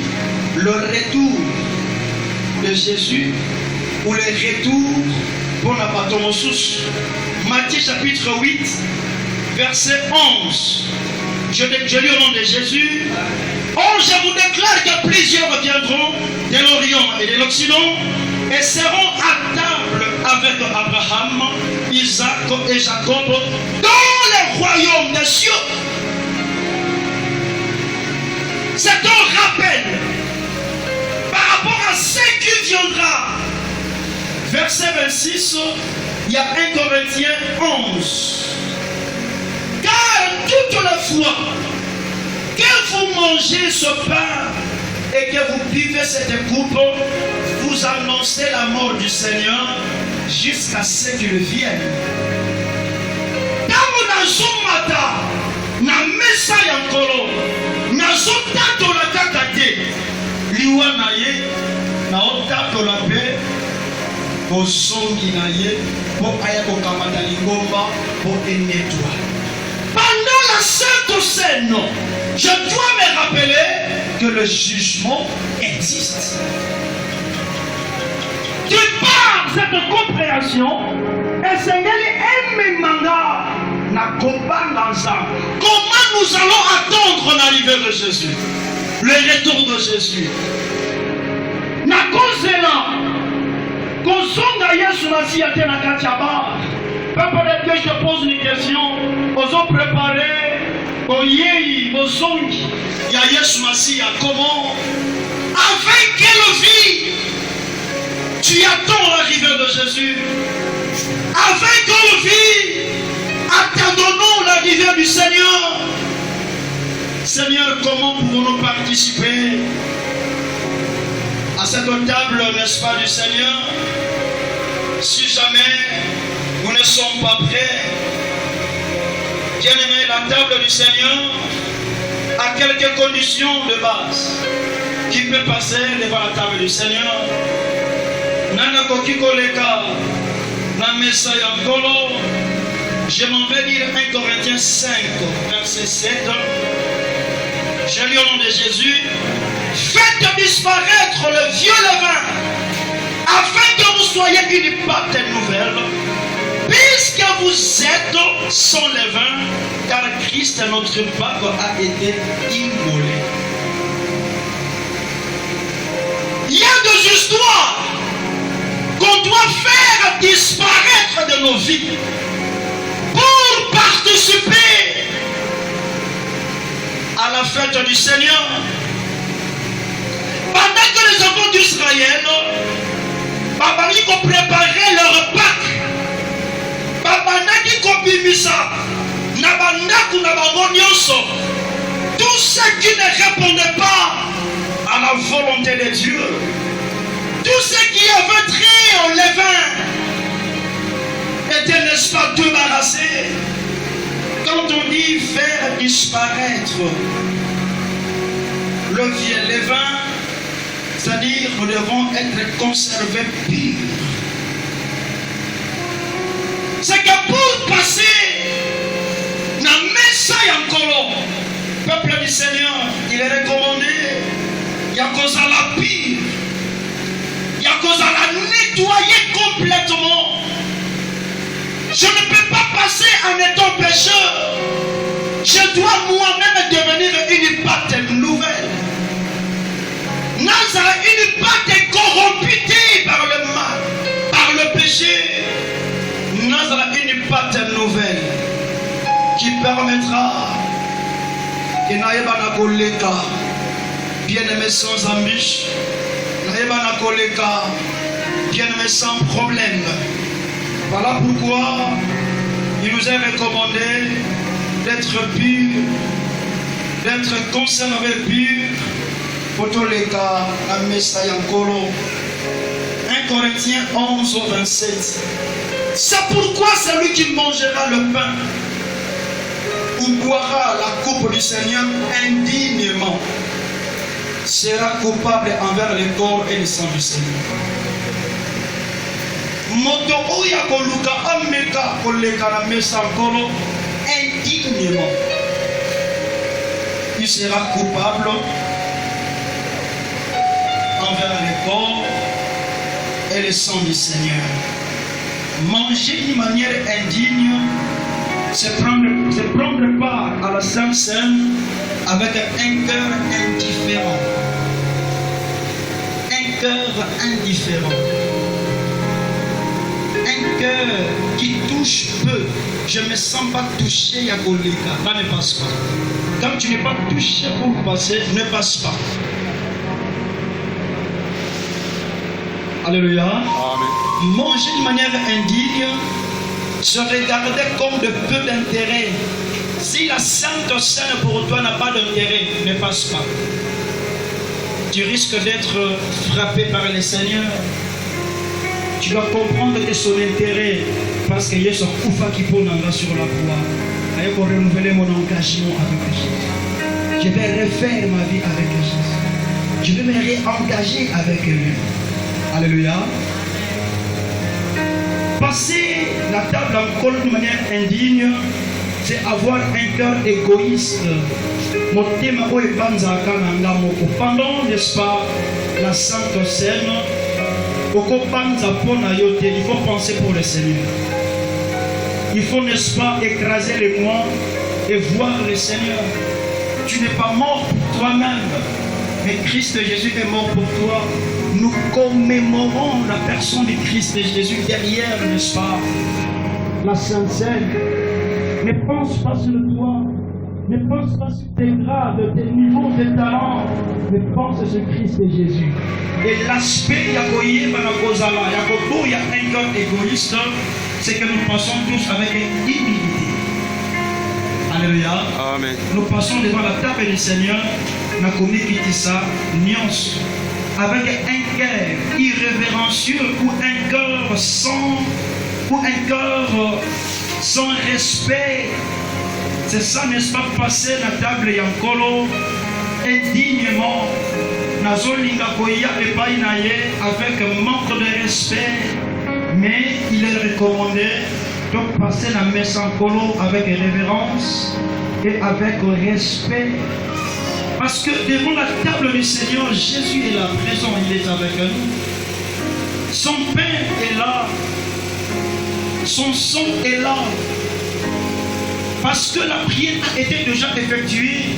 le retour de Jésus, ou le retour pour la Patomosus. Matthieu chapitre 8, verset 11. Je lis au nom de Jésus. Oh, je vous déclare que plusieurs viendront de l'Orient et de l'Occident et seront à table avec Abraham, Isaac et Jacob dans le royaume des cieux. C'est un rappel par rapport à ce qui viendra. Verset 26, il y a 1 Corinthiens 11. Car toute la fois que vous mangez ce pain et que vous buvez cette coupe, vous annoncez la mort du Seigneur jusqu'à ce qu'il vienne. Quand on a mata na mesa yankolo na zotato la kakate liwa na ye na otato la pe bosongi na ye po aya kokamata lingomba po enetwa. Pendant la Sainte Seine, je dois me rappeler que le jugement existe. Tu parles cette compréhension et Seigneur aime manga na komba ensemble. Comment nous allons attendre l'arrivée de Jésus, le retour de Jésus? Na kozela kozonga Yesu Masiya te na kati ya bar. Papa de Dieu, je te pose une question. Ils ont préparé au Yéhi, au Zongi. Il y a Yesu Masiya. Comment? Avec quelle vie tu attends l'arrivée de Jésus? Avec quelle vie attendons-nous l'arrivée du Seigneur? Seigneur, comment pouvons-nous participer à cette table, n'est-ce pas, du Seigneur? Si jamais nous ne sommes pas prêts, bien-aimé, la table du Seigneur a quelques conditions de base. Qui peut passer devant la table du Seigneur? Nana kokikoleka na mesa yankolo. Je m'en vais lire 1 Corinthiens 5, verset 7. Je lis au nom de Jésus. Faites disparaître le vieux levain, afin que vous soyez une pâte nouvelle, puisque vous êtes sans levain, car Christ, notre Pape, a été immolé. Il y a des histoires qu'on doit faire disparaître de nos vies pour participer à la fête du Seigneur. Pendant que les enfants d'Israël ont préparé leur Pâques, tous ceux qui ne répondaient pas à la volonté de Dieu, tous ceux qui avaient trait au levain étaient, n'est-ce pas, débarrassés. Quand on dit faire disparaître le vieux levain, c'est-à-dire nous devons être conservés purs. C'est que pour passer dans le message encore, peuple du Seigneur, il est recommandé, il y a cause à la pire, il y a cause à la nettoyer complètement. Je ne peux pas passer en étant pécheur. Je dois moi-même devenir une pâte nouvelle. Nazareth, une pâte corrompue par le mal, par le péché. Nazareth, une pâte nouvelle qui permettra que Naïba Nakoleka, bien-aimé sans ambition, Naïba Nakoleka, bien-aimé sans problème. Voilà pourquoi il nous est recommandé d'être pur, d'être conservé pur. Pour tous les cas, la Messaïa Nkolo. 1 Corinthiens 11 au 27. C'est pourquoi celui qui mangera le pain ou boira la coupe du Seigneur indignement sera coupable envers le corps et le sang du Seigneur. Moto oya koluka ameka koleka la mesa Nkolo indignement, il sera coupable envers le corps et le sang du Seigneur. Manger d'une manière indigne, c'est prendre part à la Sainte Seine avec un cœur indifférent. Un cœur indifférent. Un cœur qui touche peu. Je ne me sens pas touché, Yakoleka. Là, ne passe pas. Quand tu n'es pas touché pour passer, ne passe pas. Alléluia. Amen. Manger de manière indigne, se regarder comme de peu d'intérêt. Si la Sainte Seine pour toi n'a pas d'intérêt, ne passe pas. Tu risques d'être frappé par le Seigneur. Tu dois comprendre que son intérêt, parce qu'il y a son koufa qui pose sur la croix, il faut renouveler mon engagement avec Jésus. Je vais refaire ma vie avec Jésus. Je vais me réengager avec lui. Alléluia. Passer la table en col de manière indigne, c'est avoir un cœur égoïste. Pendant, n'est-ce pas, la Sainte Seine, il faut penser pour le Seigneur. Il faut, n'est-ce pas, écraser les moi et voir le Seigneur. Tu n'es pas mort pour toi-même, mais Christ Jésus est mort pour toi. Nous commémorons la personne de Christ Jésus derrière, n'est-ce pas, la Sainte Seine. Ne pense pas sur toi, ne pense pas sur tes grades, tes niveaux, tes talents, mais pense sur Christ Jésus. Et l'aspect il y a un cœur égoïste, c'est que nous passons tous avec humilité. Alléluia. Amen. Nous passons devant la table du Seigneur, nous avons ça, nuance, avec un cœur irrévérencieux ou un cœur sans respect. C'est ça, n'est-ce pas, passer la table Yankolo indignement. Nazolinga koya et painaye avec un manque de respect. Mais il est recommandé de passer la messe en colo avec révérence et avec respect. Parce que devant la table du Seigneur, Jésus est là présent, il est avec nous. Son pain est là. Son sang est là. Parce que la prière a été déjà effectuée.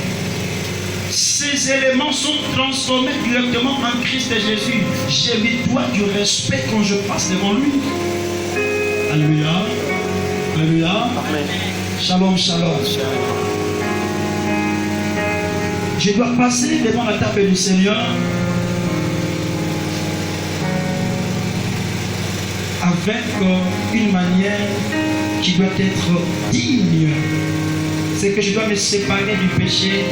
Ces éléments sont transformés directement en Christ et Jésus. J'ai mis toi du respect quand je passe devant lui. Alléluia. Alléluia. Amen. Shalom, shalom. Je dois passer devant la table du Seigneur avec une manière qui doit être digne. C'est que je dois me séparer du péché.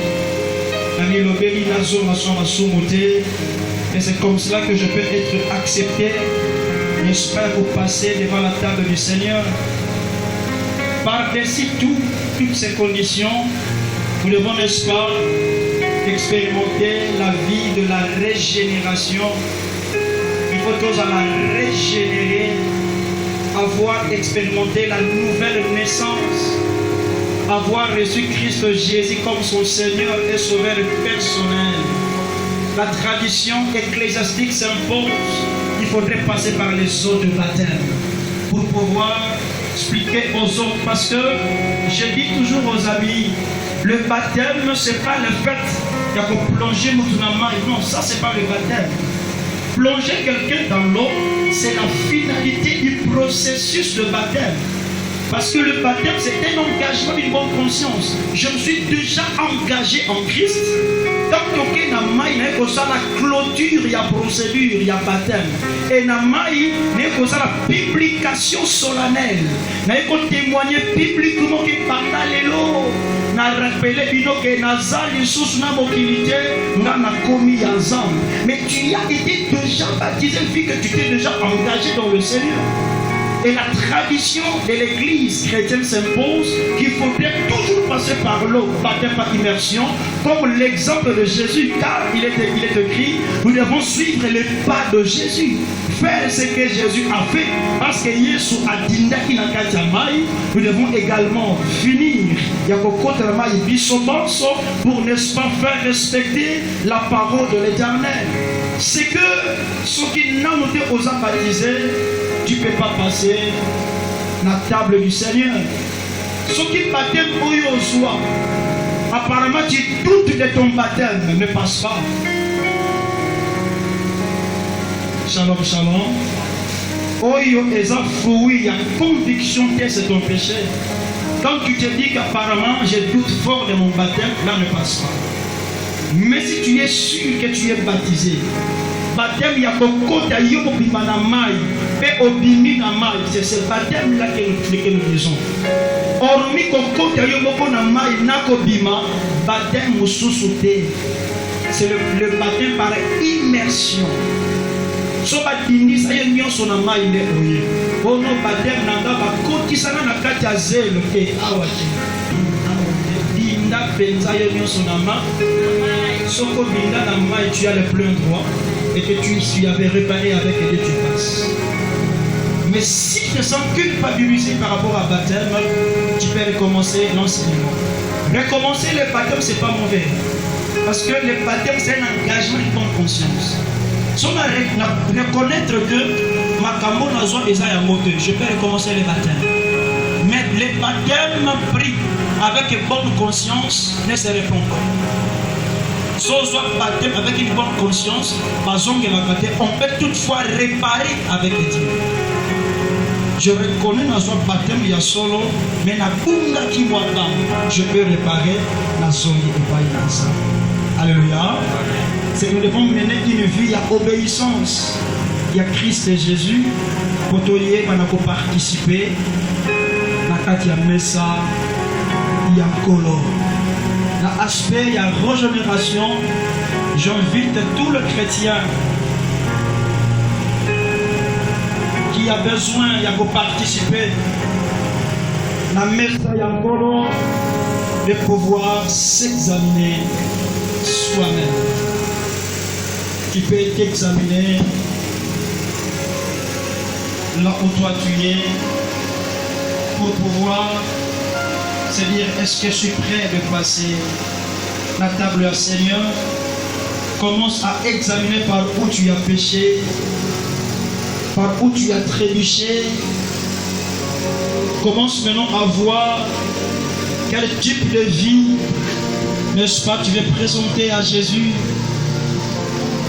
Et c'est comme cela que je peux être accepté, n'est-ce pas, pour passer devant la table du Seigneur. Par-dessus toutes ces conditions, nous devons, n'est-ce pas, expérimenter la vie de la régénération. Il faut tous la régénérer, avoir expérimenté la nouvelle naissance, avoir reçu Christ Jésus comme son Seigneur et Sauveur personnel. La tradition ecclésiastique s'impose. Il faudrait passer par les eaux de baptême pour pouvoir expliquer aux autres. Parce que je dis toujours aux amis, le baptême, ce n'est pas le fait de plonger notre main. Non, ça, ce n'est pas le baptême. Plonger quelqu'un dans l'eau, c'est la finalité du processus de baptême. Parce que le baptême, c'est un engagement d'une bonne conscience. Je me suis déjà engagé en Christ. Donc, il y a la clôture, il y a procédure, il y a baptême. Et il y a la publication solennelle. Il y a témoigner publiquement que pendant l'élo, na rappelé que Nazal sous na mobilité, na commis ensemble. Mais tu as été déjà baptisé, vu que tu t'es déjà engagé dans le Seigneur. Et la tradition de l'église chrétienne s'impose qu'il faudrait toujours passer par l'eau, baptême par immersion, comme l'exemple de Jésus, car il est écrit, nous devons suivre les pas de Jésus, faire ce que Jésus a fait, parce que Jésus a dit nous devons également finir pour, n'est-ce pas, faire respecter la parole de l'Éternel. C'est que ceux qui n'ont été aux baptisés, tu ne peux pas passer la table du Seigneur. Ce qui baptême au soir, apparemment tu doutes de ton baptême, ne passe pas. Shalom, shalom. Oyo est un fruit, il y a conviction que c'est ton péché. Quand tu te dis qu'apparemment je doute fort de mon baptême, là ne passe pas. Mais si tu es sûr que tu es baptisé, baptême il y a beaucoup de c'est ce baptême là que nous disons. Hormis beaucoup de baptême c'est le baptême par immersion. So batini ça y est son ama il est oye. Oh non baptême nanga ba koti sana na kati ya zelo ke awaji. Dinda penza y est son ama. Soko binda na mai tu as le plein droit et que tu avais réparé avec et que tu passes. Mais si tu te sens culpabilisé par rapport à baptême, tu peux recommencer l'enseignement. Recommencer le baptême, c'est pas mauvais. Parce que le baptême, c'est un engagement de bonne conscience. Si on a reconnaître que ma camo n'a pas moteur, je peux recommencer le baptême. Mais le baptême pris avec une bonne conscience ne se répond pas. Si on soit baptême avec une bonne conscience, on peut toutefois réparer avec Dieu. Je reconnais dans son baptême, il y a solo, mais na bunga qui mwaka, je peux réparer la zone et pas y ensemble. Alléluia. C'est que nous devons mener une vie à obéissance. Il y a Christ et Jésus, pour participer, il y a Messa, il y a Colo. L'aspect, il y a régénération. J'invite tout le chrétien qui a besoin, il y a pour participer la messe de pouvoir s'examiner soi-même. Tu peux t'examiner là où toi tu es pour pouvoir se dire est-ce que je suis prêt de passer la table à Seigneur. Commence à examiner par où tu as péché. par où tu as trébuché, commence maintenant à voir quel type de vie, n'est-ce pas, tu veux présenter à Jésus.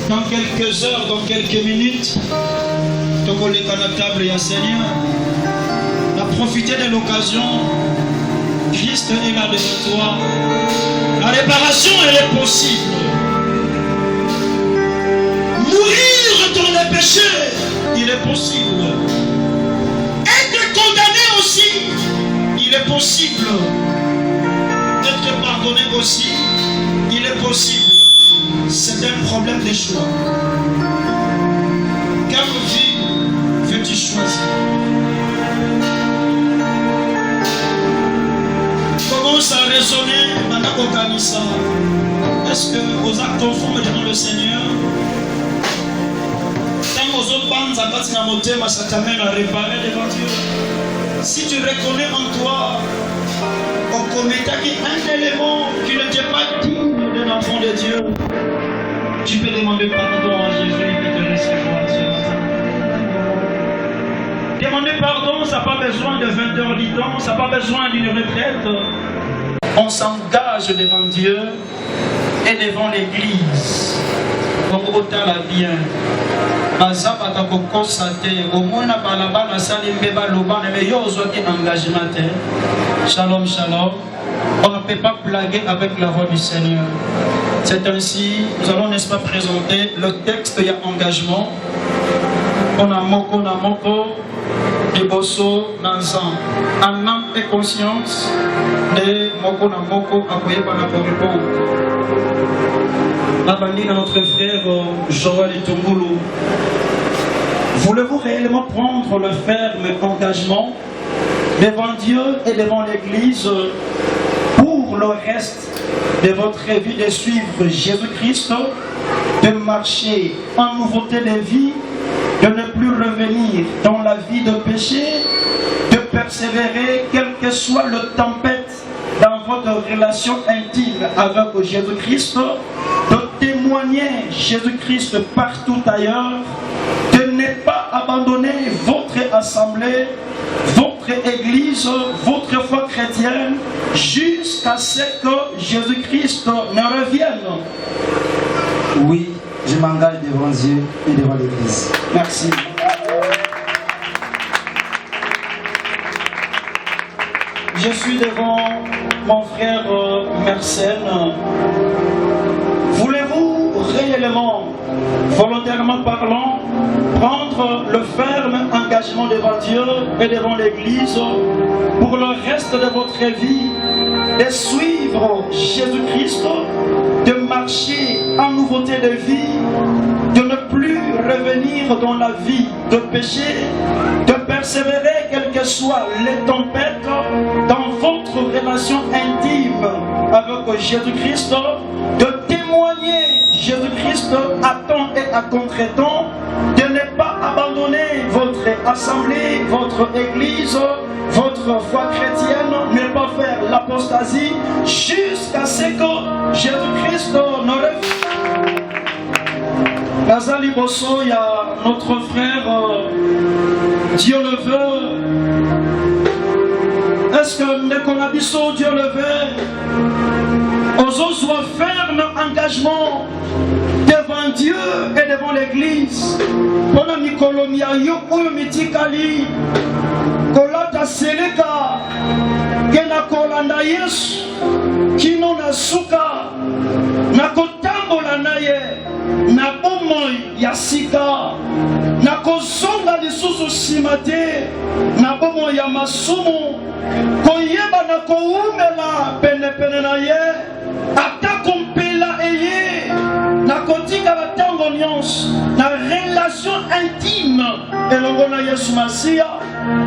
Dans quelques heures, dans quelques minutes, tu vas aller à la table et à Seigneur. Tu as profité de l'occasion. Christ est là devant toi. La réparation, elle est possible. Mourir dans les péchés, il est possible. Être condamné aussi, il est possible. Être pardonné aussi, il est possible. C'est un problème de choix. Quelle vie veux-tu choisir? Commence à raisonner maintenant au Kanissa. Est-ce que vos actes conformes devant le Seigneur? Quand aux autres bandes à partir d'un moteur, ça t'amène à réparer devant Dieu. Si tu reconnais en toi, on commettait un élément qui ne t'est pas digne d'un enfant de Dieu, tu peux demander pardon à Jésus et te recevoir ce matin. Demander pardon, ça n'a pas besoin de 20 heures du temps, ça n'a pas besoin d'une retraite. On s'engage devant Dieu et devant l'Église. Donc, autant la bien. Bazaba constaté au moins na balabala sali mbeba lobana mais yo ozwaki engagement. Shalom shalom. On ne peut pas blaguer avec la voix du Seigneur. C'est ainsi, nous allons n'est-ce pas présenter le texte, il y a engagement. On a moko, liboso, nanzan. En âme et conscience, de moko, appuyé par la parole. Abandi à notre frère Joël Itungoulou. Voulez-vous réellement prendre le ferme engagement devant Dieu et devant l'Église pour le reste de votre vie de suivre Jésus-Christ, de marcher en nouveauté de vie, de ne plus revenir dans la vie de péché, de persévérer quelle que soit la tempête dans votre relation intime avec Jésus-Christ, de témoigner Jésus-Christ partout ailleurs, de ne pas abandonner votre assemblée, votre église, votre foi chrétienne, jusqu'à ce que Jésus-Christ ne revienne. Oui, je m'engage devant Dieu et devant l'église. Merci. Je suis devant mon frère Mersenne. Voulez-vous réellement, volontairement parlant, prendre le ferme engagement devant Dieu et devant l'Église pour le reste de votre vie, de suivre Jésus-Christ, de marcher en nouveauté de vie, de ne plus revenir dans la vie de péché, de persévérer quelles que soient les tempêtes dans votre relation intime avec Jésus-Christ, de témoigner Jésus-Christ à temps et à contre-temps, de ne pas abandonner votre assemblée, votre église, votre foi chrétienne, ne pas faire l'apostasie jusqu'à ce que Jésus-Christ ne revienne. Nazali Bosso, il y a notre frère, Dieu le veut. Est-ce que Nekonabiso, Dieu le veut? Aux autres soit ferme engagement devant Dieu et devant l'Église. Pona mikolomia yokuyo mitikali kolata seleka kena kolanda Yesu kino na suka na kotambola naye na bomoi ya sika na kozonga lisusu nsima te na bomoi ya masumu koyeba na koumela penepene na ye ata kompela eye na kotikala ntango nyonso na relation intime elongo na Yesu Masiya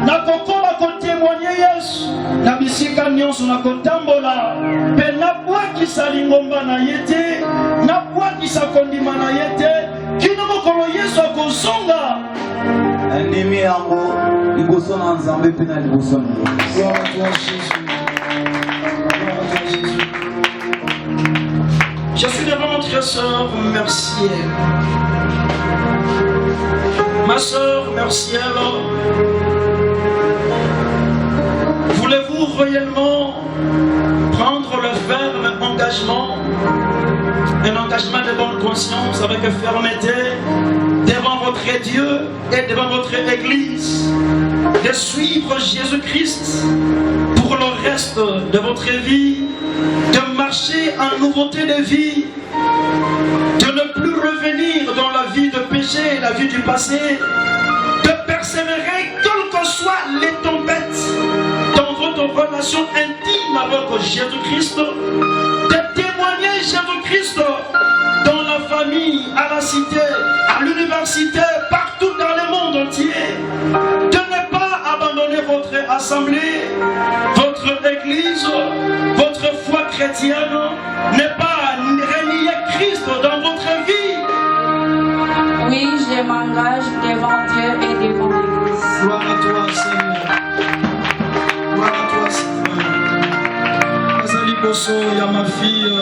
na kokoba kotémoigne Yesu na bisika nyonso na kotambola mpe nabwakisa lingomba na ye te nabwakisa kondima na ye te kino mokolo Yesu akozonga ndimi yango liboso na Nzambe mpe na liboso na Gloire à toi Jésus. Gloire à toi Jésus. Je suis devant notre sœur Mercier. Ma soeur, merci alors. Voulez-vous réellement prendre le ferme engagement, un engagement de bonne conscience avec fermeté devant votre Dieu et devant votre Église, de suivre Jésus-Christ pour le reste de votre vie, de marcher en nouveauté de vie, de ne plus revenir dans la vie de péché, la vie du passé, de persévérer quelles que soient les tempêtes dans votre relation intime avec Jésus-Christ, de témoigner Jésus-Christ dans la famille, à la cité, à l'université, partout dans le monde entier, de ne pas abandonner votre assemblée, votre église, votre foi chrétienne, ne pas renier Christ dans votre vie. Oui, je m'engage devant Dieu et devant l'Église. Gloire à toi, Seigneur. Gloire à toi, Seigneur. Azali Bosso, il y a ma fille.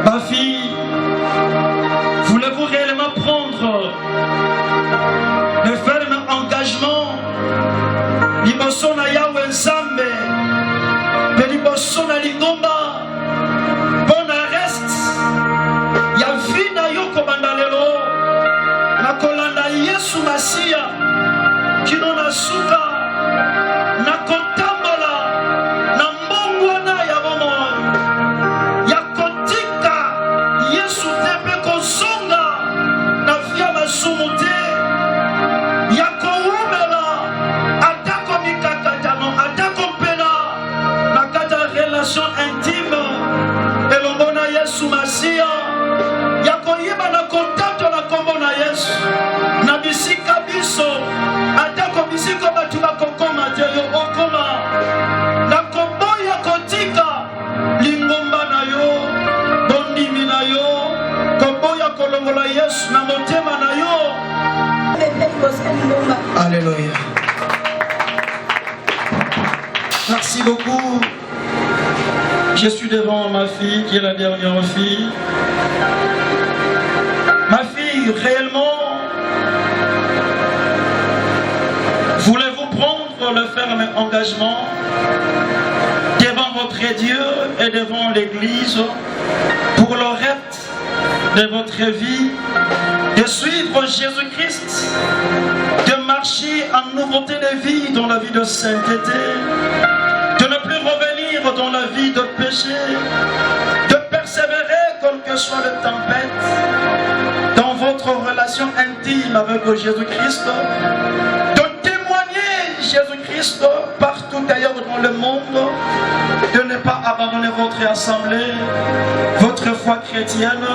Ma fille, voulez-vous réellement prendre le ferme engagement liboso na Yahweh Nzambe, pe liboso na Lingomba, bon reste ya vie na yo kobanda lelo na kolanda Yesu Masiya kino na suka na kotambola na mbongwana ya bomoi ya kotika Yesu tepe kozonga na via masumu te ya kowumela atako mikakatano atako mpela na kata relation intime elongo na Yesu Masiya ya koyeba na kontakto na kombo na Yesu na bisika biso atako bisiko batu bakokoma te yo okoma na koboya kotika lingomba na yo bondimi na yo koboya kolongola Yesu na motema na yo. Alléluia. Merci beaucoup. Je suis devant ma fille qui est la dernière fille. Ma fille, réellement, voulez-vous prendre le ferme engagement devant votre Dieu et devant l'Église pour le reste de votre vie, de suivre Jésus-Christ, de marcher en nouveauté de vie dans la vie de sainteté, de ne plus revenir dans la vie de péché, de persévérer quelle que soit la tempête dans votre relation intime avec Jésus-Christ, de témoigner Jésus-Christ partout ailleurs dans le monde, de ne pas abandonner votre assemblée, votre foi chrétienne.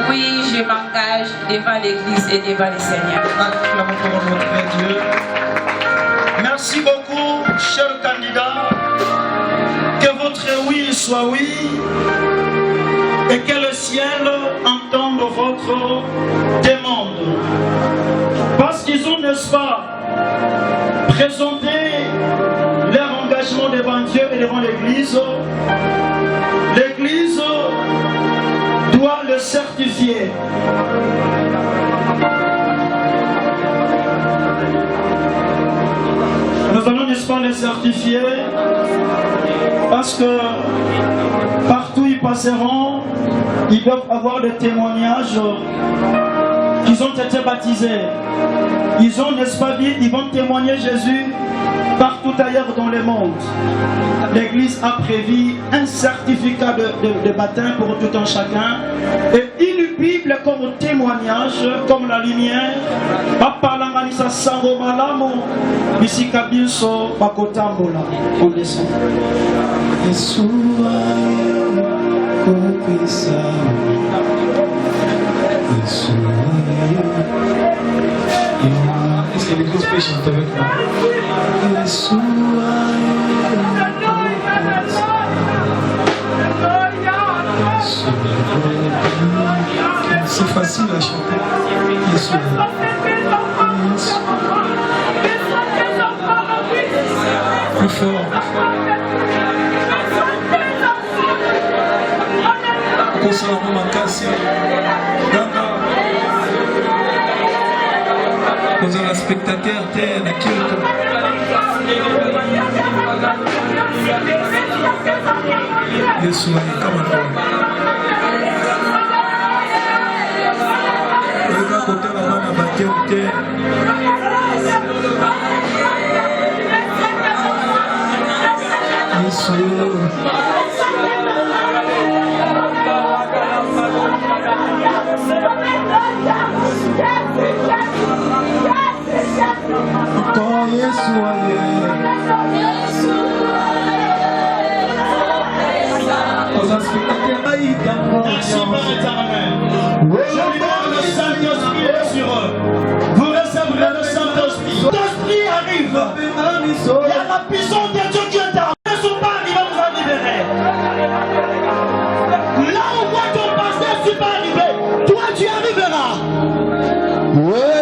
Oui, je m'engage devant l'Église et devant le Seigneur. Acclamons pour notre Dieu. Merci beaucoup, chers candidats. Que votre oui soit oui et que le ciel entende votre demande. Parce qu'ils ont, n'est-ce pas, présenté leur engagement devant Dieu et devant l'Église. L'Église doit le certifier. Nous allons, n'est-ce pas, les certifier parce que partout ils passeront, ils doivent avoir des témoignages qu'ils ont été baptisés. Ils ont, n'est-ce pas, dit, ils vont témoigner Jésus partout ailleurs dans le monde. L'Église a prévu un certificat de baptême pour tout un chacun et inubible comme témoignage, comme la lumière. Papalanganisa sango malamu, bisika biso bakotambola. On descend. Est-ce que l'Église peut chanter avec moi? C'est facile à chanter. Plus fort. Concernant ma casse, d'accord. kozala spectateur te na kilko Yesu alikama to oyoka kotala bana bateo te Yesu quand Yesu aye aux spectateurs maïka merci Père éternel je libère le Saint-Esprit sur eux vous recevrez le Saint-Esprit l'Esprit arrive il y a la puissance de Dieu qui est là ne sont pas arrivés vous en libérer là où moi ton pasteur ne suis pas arrivé toi tu arriveras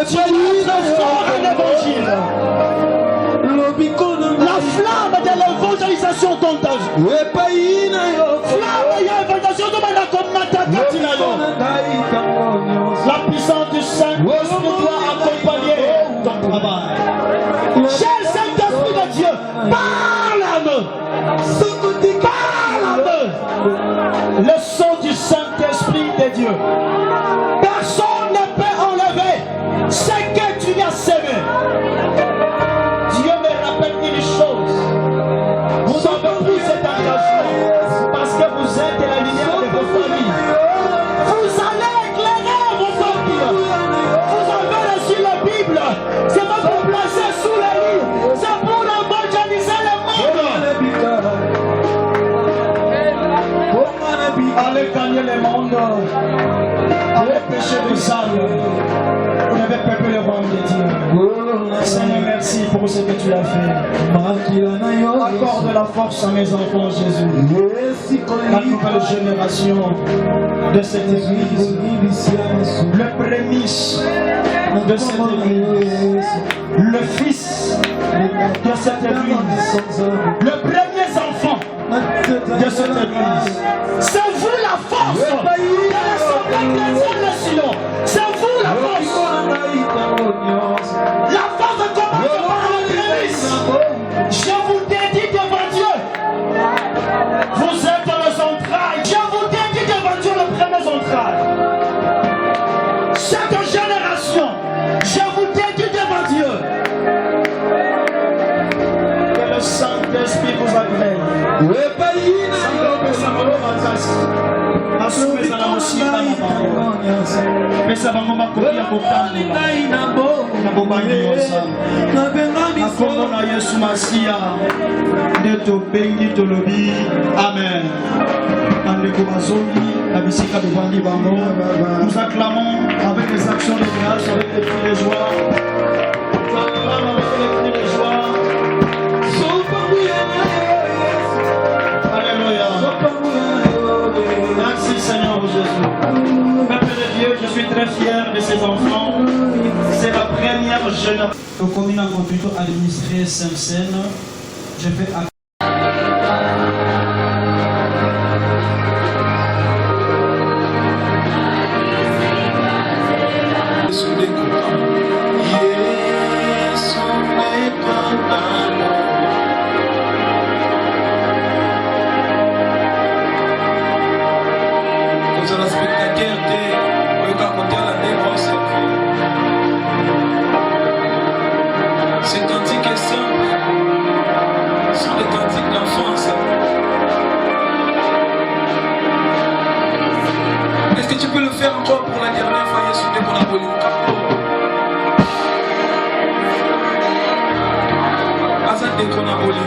tu es l'évangile la flamme de l'évangélisation dans ta vie flamme de l'évangélisation de ma la puissance du Saint-Esprit doit accompagner ton travail cher Saint-Esprit de Dieu parle à nous le son du Saint-Esprit de Dieu personne ne peut enlever ce que tu as semé. Dieu me rappelle une chose. Vous avez pris cet engagement parce que vous êtes la lumière de vos familles. Vous allez éclairer vos familles. Vous avez reçu la Bible. C'est pas pour placer sous les lits. C'est pour évangéliser le monde. Allez gagner le monde. Allez pécher des âmes. Vous n'avez pas pu le roi de Dieu. Seigneur, merci pour ce que tu as fait. Accorde la force à mes enfants, Jésus. La nouvelle génération de cette église. Le prémisse de cette église. Le fils de cette église. Le premier enfant de cette église. C'est vous la force de l'Assemblée chrétienne de Sion. C'est vous la force. La force commence par le prémisse. Je vous dédie devant Dieu. Vous êtes dans les entrailles. Je vous dédie devant Dieu les premières entrailles. Cette génération, je vous dédie devant Dieu. Que le Saint-Esprit vous agrée. pesa bango makoki ya kotambola na bobangi nyonso na kombo na Yesu Masiya nde tobengi tolobi amen. Bandeko bazongi na bisika bevandi bango, nous acclamons avec les actions de grâce, avec les cris de joie. Nous acclamons avec les cris de joie. Alléluia. Merci Seigneur Jésus. Peuple de Dieu, je suis très fier de ces enfants. C'est la première génération. Au commun encore plutôt administré Saint-Seine. Je fais Ces cantiques est simple, sont des cantiques d'enfance. Est-ce que tu peux le faire encore pour la dernière fois, Yesu de Konaboli? Azan de Konaboli.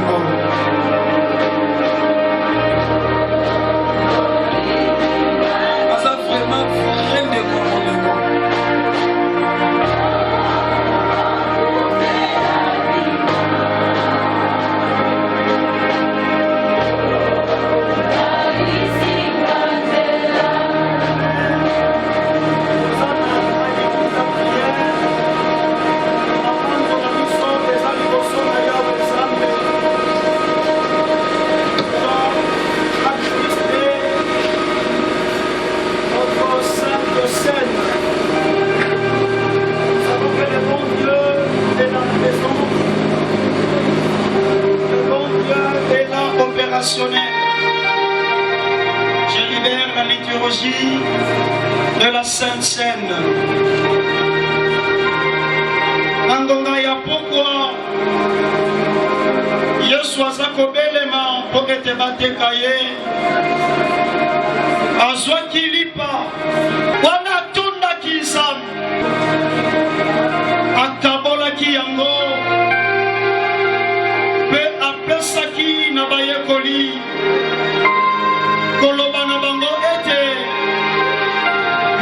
Azan vraiment rien de Konaboli. célébrationnelle. Je libère la liturgie de la Sainte Seine. Nangonga ya pokwa Yesu aza kobelema po ete bateka ye. Azwaki lipa wana atondaki nzambe, akabolaki yango mpe apesaki na bayekoli koloba na bango ete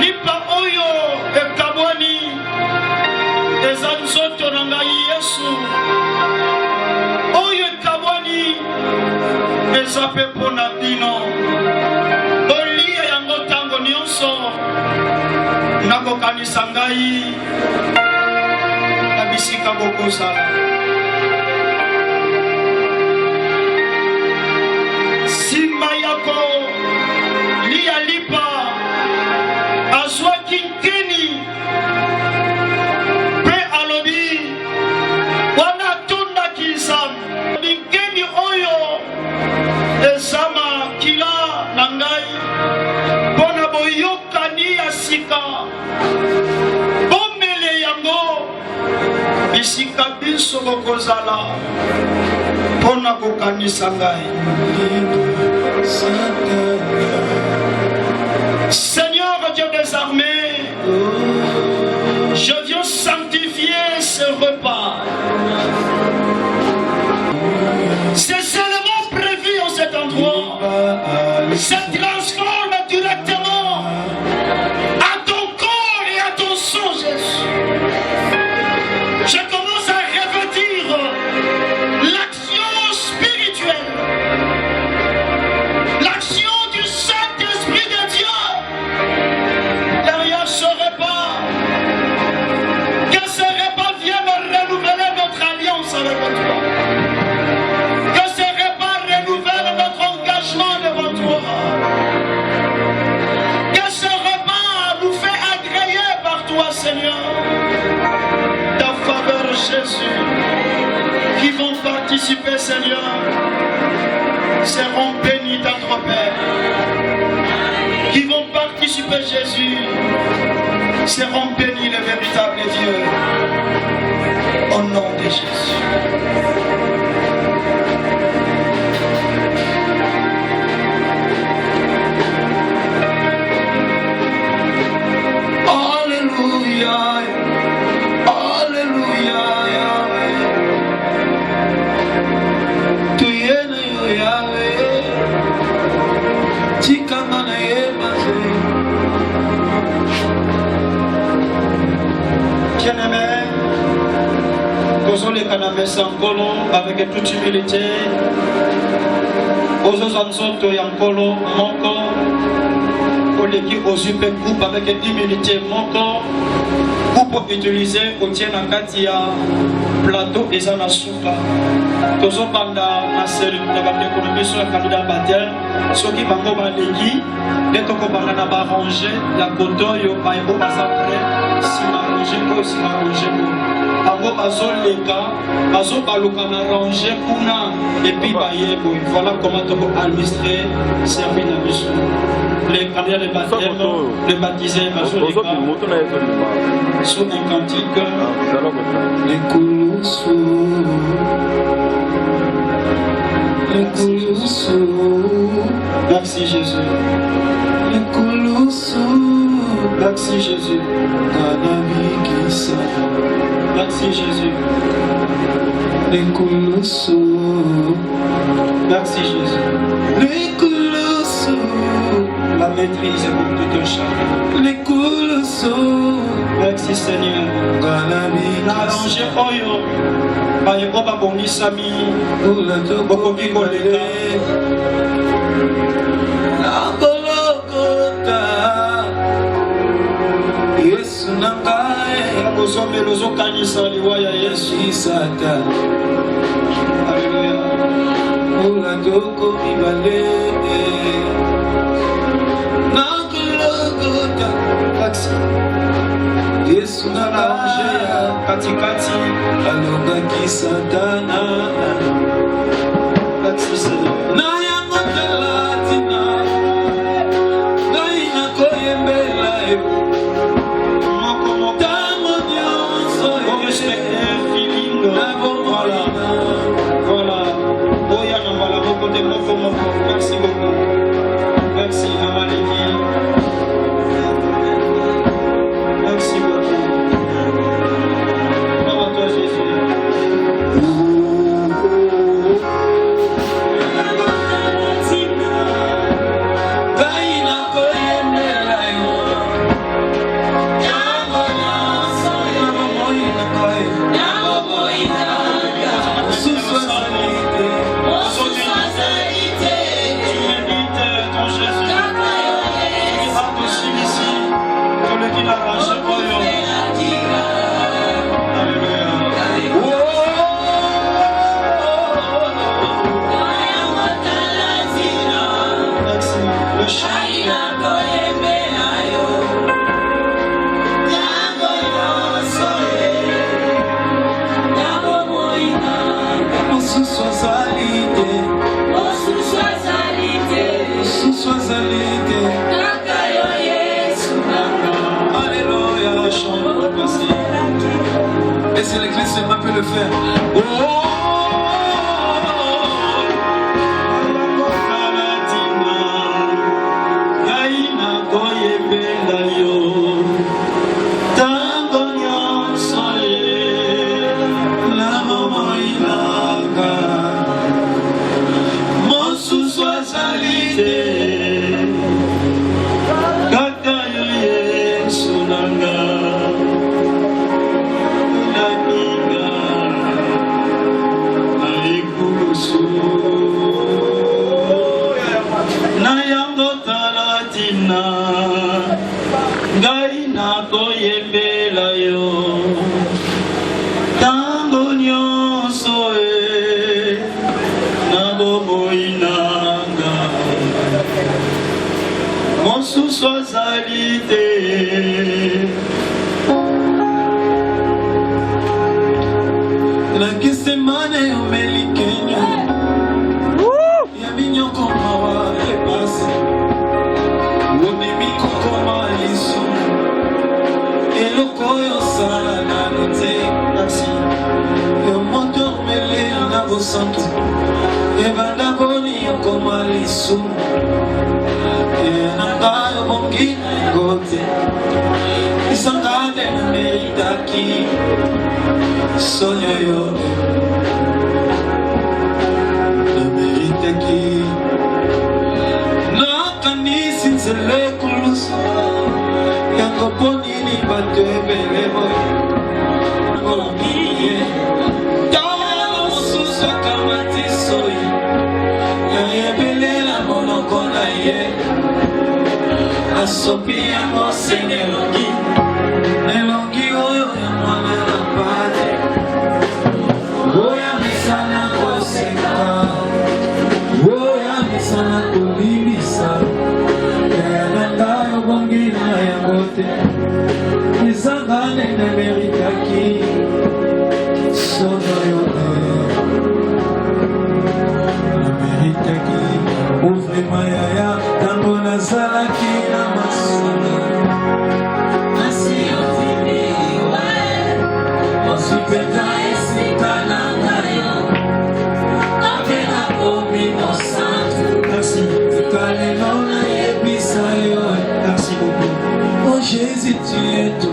lipa oyo ekabwani eza nzoto na ngai Yesu, oyo ekabwani eza mpe mpo na bino. Bolia yango ntango nyonso nakokanisa ngai na bisika bokozala. Nsima yako lia lipa azwaki nkeni mpe alobi wana atondaki nzambe. Nkeni oyo eza makila na ngai mpo na boyokani ya sika. Bomele yango bisika biso bokozala mpo na kokanisa ngai. Seigneur Dieu des armées, je viens sanctifier ce repas. C'est seulement prévu en cet endroit. Se transforme directement à ton corps et à ton sang, Jésus. Je commence à revêtir l'action spirituelle, l'action du Saint-Esprit de Dieu derrière ce repas. Que ce repas vienne renouveler notre alliance avec toi. Que ce repas renouvelle notre engagement devant toi. Que ce repas nous fait agréer par toi, Seigneur. Ta faveur, Jésus, qui vont participer, Seigneur, seront bénis dans ton Père. Qui vont participer, Jésus, seront bénis le véritable Dieu. Au nom de Jésus. Alléluia, Alléluia, Yahweh. Tu es le Yahweh. Chikamana yebase. Bien-aimé, Kozole Kaname Sankolo avec toute humilité. Ozozanzoto Yankolo Moko. Oleki Ozupe groupe avec humilité Moko. Pour utiliser au tien en katia plateau et en asuka. Tozo banda na cérémonie de l'économie sur le candidat baptême. Ceux qui bango balegi, les toko banda na barranger la koto yo baïbo basapré si marranger si marranger. Bango bazo leka, bazo baluka na ranger kuna et puis baïebo. Voilà comment tu peux administrer servir la mission. Les candidats de baptême, les baptisés, bazo leka. Sur un cantique, les colossaux, les colossaux, merci Jésus, les colossaux, merci Jésus, merci Jésus, les colossaux, merci Jésus, les colossaux, la maîtrise pour tout un chacun, les colossaux. Merci Seigneur. Arrangez oyo. Bayeko babongisami. Bokoki koleka. Na kolokota. Yesu nangae. Kozombe lozo kanisa liwa ya Yesu Satan. Alléluia. Ola doko mibale. Na kolokota. Merci. Yesu na arrangé katikati alongaki Satana. Merci Seigneur. Et c'est l'église seulement peut le faire. Oh,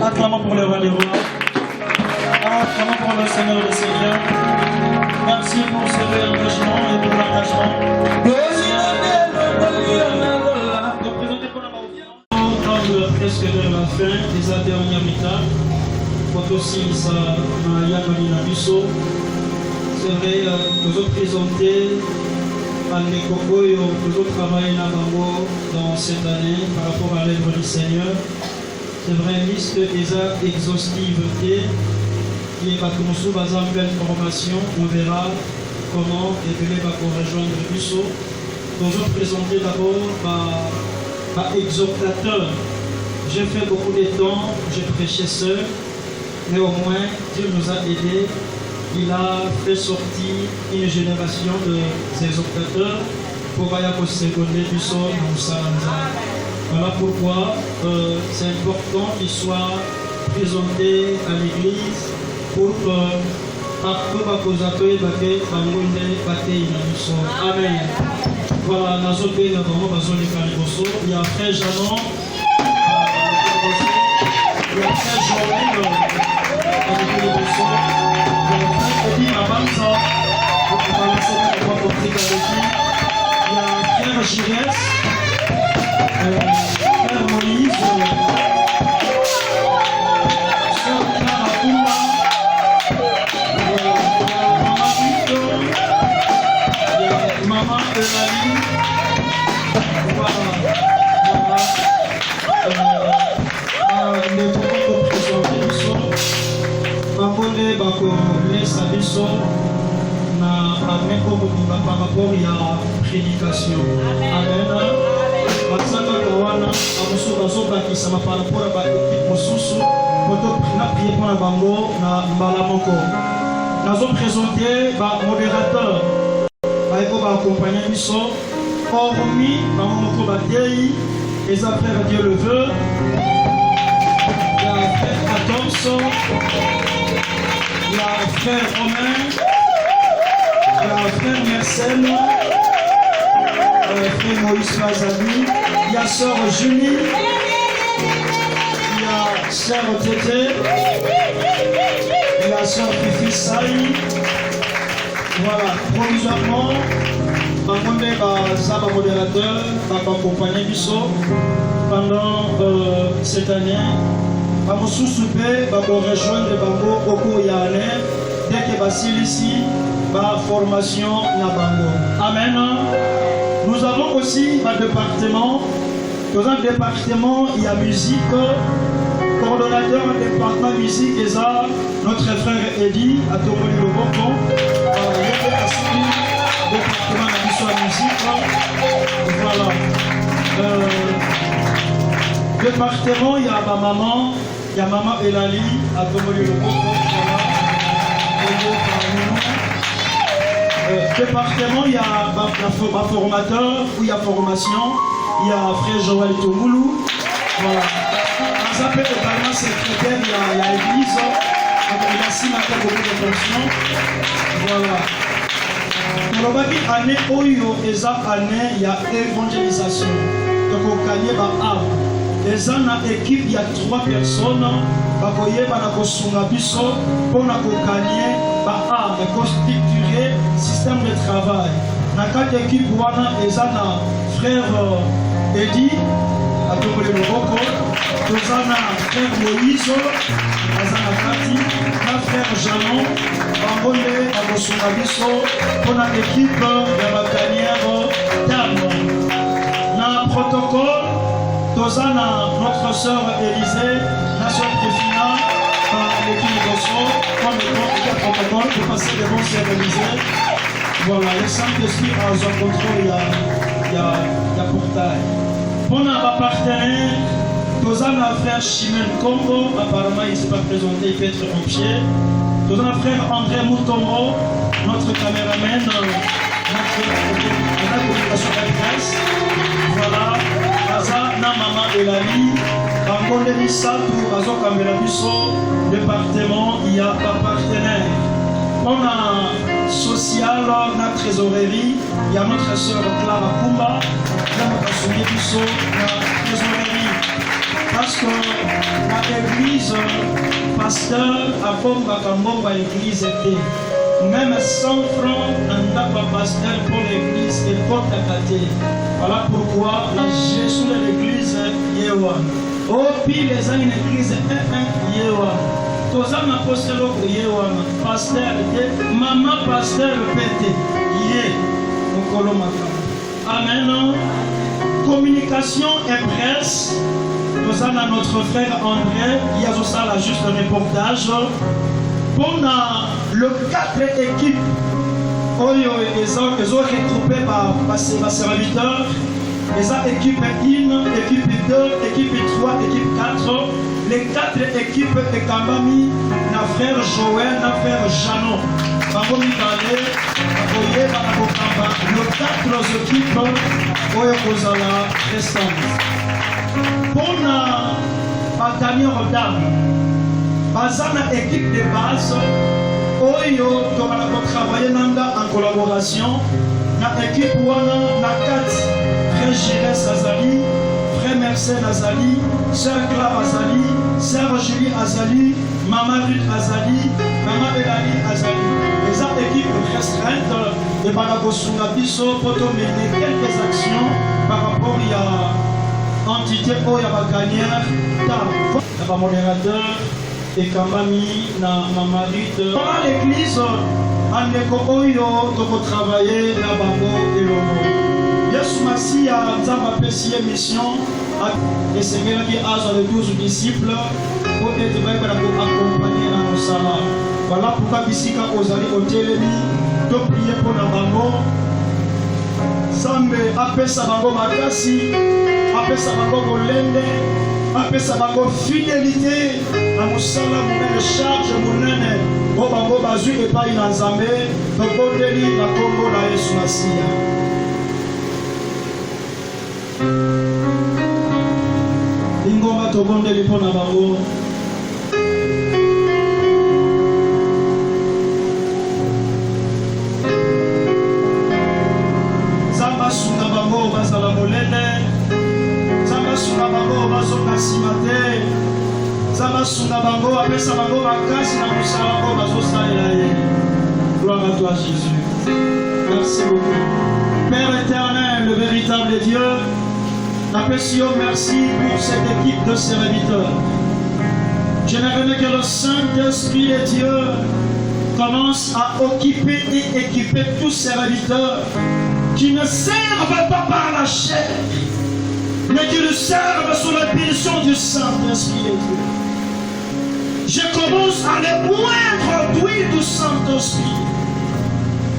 Acclamons pour le roi des rois. Acclamons pour le Seigneur des Seigneurs. Merci pour ce engagement et pour l'engagement. Presque de la fin des dernières étapes. Quand aussi ça y a donné la mission. C'est vrai, nous avons présenté à l'écoute, nous avons travaillé dans cette année par rapport à l'œuvre du Seigneur. C'est vrai, une liste déjà exhaustive qui est pour nous basée en belle formation. On verra comment évoluer pour rejoindre le bureau. Nous allons présenter d'abord par exhortateur. J'ai fait beaucoup de temps, j'ai prêché seul, mais au moins Dieu nous a aidés. Il a fait sortir une génération d'exhortateurs pour aller au seconder du sol dans sa. Voilà pourquoi c'est important qu'il soit présenté à l'église pour Amen. Voilà, il y a frère Janon, il y a frère Joël, il y a frère Gilles, frère Moïse, sœur Clara Kouma, maman Victor, maman Eulalie, les propos de présentation, abonné laisse à biso par rapport à la prédication. Amen. Basaka kawana amusu bazoba kisama par rapport à l'équipe mosusu poto na prier pour la bango na mbala moko. Nous avons présenté ba modérateur ba eko ba accompagner biso hormis ba moko ba dei et après Dieu le veut. Il y a frère 14 Il y a frère Romain, il y a frère Mersel, frère Moïse Mazali, il y a sœur Julie, il y a sœur Tété, il y a sœur Fifi Saï. Voilà, provisoirement, Bakonde Bazaba modérateur, va accompagner Bisso pendant cette année. Bamo sous-soupé, bamo rejoindre Bango au cours de l'année, dès que Basile ici, ba formation na Bango. Amen. Nous avons aussi un département. Dans un département, il y a musique. Coordonnateur du département musique et ça, notre frère Eddy à Tomoli Loboko. Département de la musique. Voilà. Département, il y a ma maman. Il y a maman Elali à Tomoli Loboko. Département, il y a ma formateur, où il y a formation. Il y a frère Joël Tomoulou. Voilà. Ça peut être également secrétaire, il y a l'église. Il y a six matins beaucoup de fonctions. Voilà. Dans la année où il y a évangélisation. Donc au Kanye, il y a une équipe, il y a 3 personnes. Il y a constituer système de travail. Dans 4 équipes, il y a frère Eddy, à Tomoli Loboko, frère Moïse, frère Janon, Bambonde, à Bosungabiso, pour l'équipe de la carrière d'Arme. Dans le protocole, notre sœur Élisée, la sœur Tefina, par l'équipe de Bosso, comme le protocole pour passer les bons sœurs Élisée. Voilà, le Saint-Esprit a un contrôle, il y a portail. On a un partenaire, nous avons un frère Chimène Combo, apparemment il ne s'est pas présenté, il peut être en pied. Nous avons un frère André Moutombo, notre caméraman, notre communication de presse. Voilà, Aza, na maman Elali, Bangonde Nissatou, Azo Kamelabiso, département, il y a un partenaire. On a social, la trésorerie, il y a notre soeur Clara Kumba, il y a notre soeur Bisso, la trésorerie. Parce que l'église, pasteur, a bomba à l'église était. Même 100 francs, un pas pasteur pour l'église et pour ta caté. Voilà pourquoi la gestion de l'église est Yewan. Oh, puis les gens de l'église est Yewan. Tous les apôtres Yewan, pasteur, maman pasteur pété. Yé, amen. Communication et presse. Nous avons notre frère André qui a aussi là juste un reportage. Pour le 4 équipes, ils ont regroupé par serviteurs. Ils ont équipe 1, équipe 2, équipe 3, équipe 4. Les 4 équipes de Kambami, na frère Joël, na frère Janon. Le 4 équipes, pour la dernière dame, une équipe de base, Oyo, on va travailler en collaboration. La équipe où on a 4 frère Gilles Azali, frère Mercel Azali, sœur Clara Azali, sœur Julie Azali, maman Ruth Azali, maman Elali Azali. Les équipes restreintes de Balabosunga Bisso pour mener quelques actions par rapport à entité où il y a la gagnère, il y a un modérateur et Kambami, na Mamarite. Dans l'église, en Oyo, on travailler na Bango et Lomo. Yesu Massia, Nzamba Pessie mission, et c'est là qui a les 12 disciples pour être accompagner dans nos salons. Voilà pourquoi Bissika Ozali Otelemi, de prier pour la Bango. Sambe apesa bango makasi, apesa bango molende, apesa bango fidélité na mosala monene charge monene o bango bazwi epai na Nzambe tokondeli na kombo na Yesu Masiya. Ingoma tokondeli mpo na bango. pesa bango makasi na mosala oyo bazosalela ye. Gloire à toi Jésus. Merci beaucoup. Père éternel, le véritable Dieu, apprécions merci pour cette équipe de serviteurs. J'aimerais que le Saint-Esprit de Dieu commence à occuper et équiper tous ces serviteurs qui ne servent pas par la chair, mais qui le servent sous l'impulsion du Saint-Esprit de Dieu. Je commence à les oindre d'huile du Saint-Esprit.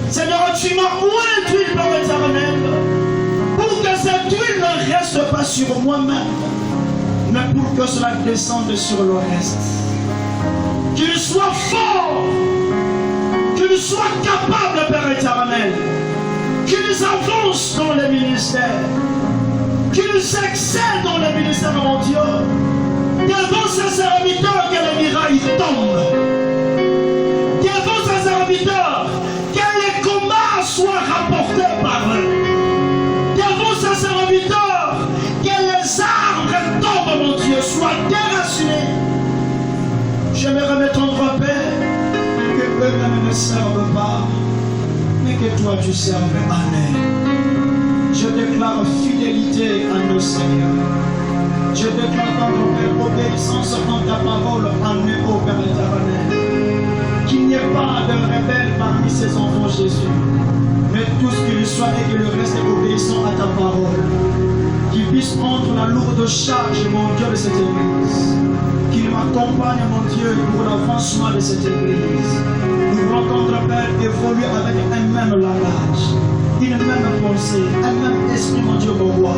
Seigneur, tu m'as oint d'huile par l'Éternel, pour que cette huile ne reste pas sur moi-même, mais pour que cela descende sur le reste. Qu'il soit fort, qu'il soit capable, Père éternel, qu'ils avancent dans les ministères, qu'ils excellent dans les ministères, mon Dieu. Devant ces serviteurs, que les mirailles tombent. Devant ces serviteurs, que les combats soient rapportés par eux. Devant ces serviteurs, que les arbres tombent, mon Dieu, soient déracinés. J'aimerais me tendre, Père, que eux-mêmes ne servent pas, mais que toi tu serves en eux. Je déclare fidélité à nos seigneurs. Je déclare dans ton Père obéissance dans ta parole en eux, ô Père éternel. Qu'il n'y ait pas de rebelle parmi ces enfants, Jésus, mais tout ce qu'il soit et qu'il reste obéissant à ta parole. Qu'il puisse prendre la lourde charge, mon Dieu, de cette église. Qu'il m'accompagne, mon Dieu, pour l'avancement de cette église. Nous voulons, notre Père, évoluer avec un même langage, une même pensée, un même esprit, mon Dieu, mon roi,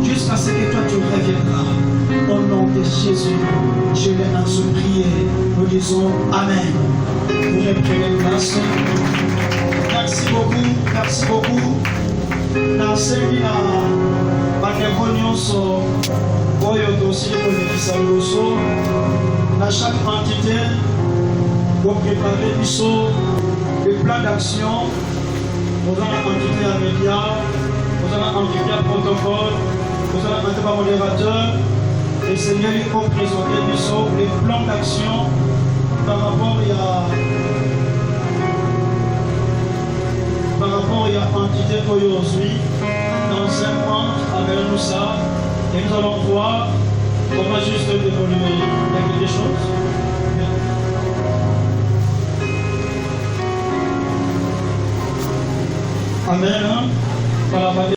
jusqu'à ce que toi tu reviendras. Au nom de Jésus, je l'ai ainsi prié. Nous disons Amen. Vous reprenez place. Merci beaucoup, merci beaucoup. Merci à bandeko nyonso oyo tosili kolekisa liboso na chaque entité pour préparer biso le plan d'action. Vous avez entité à média, vous avez entité à protocole, vous avez entité à modérateur. Et Seigneur, il faut présenter biso le plan d'action par rapport à entité aujourd'hui. Dans un mois, avec nous ça, et nous allons voir comment juste évoluer. Il y a quelque chose. Amen. Voilà.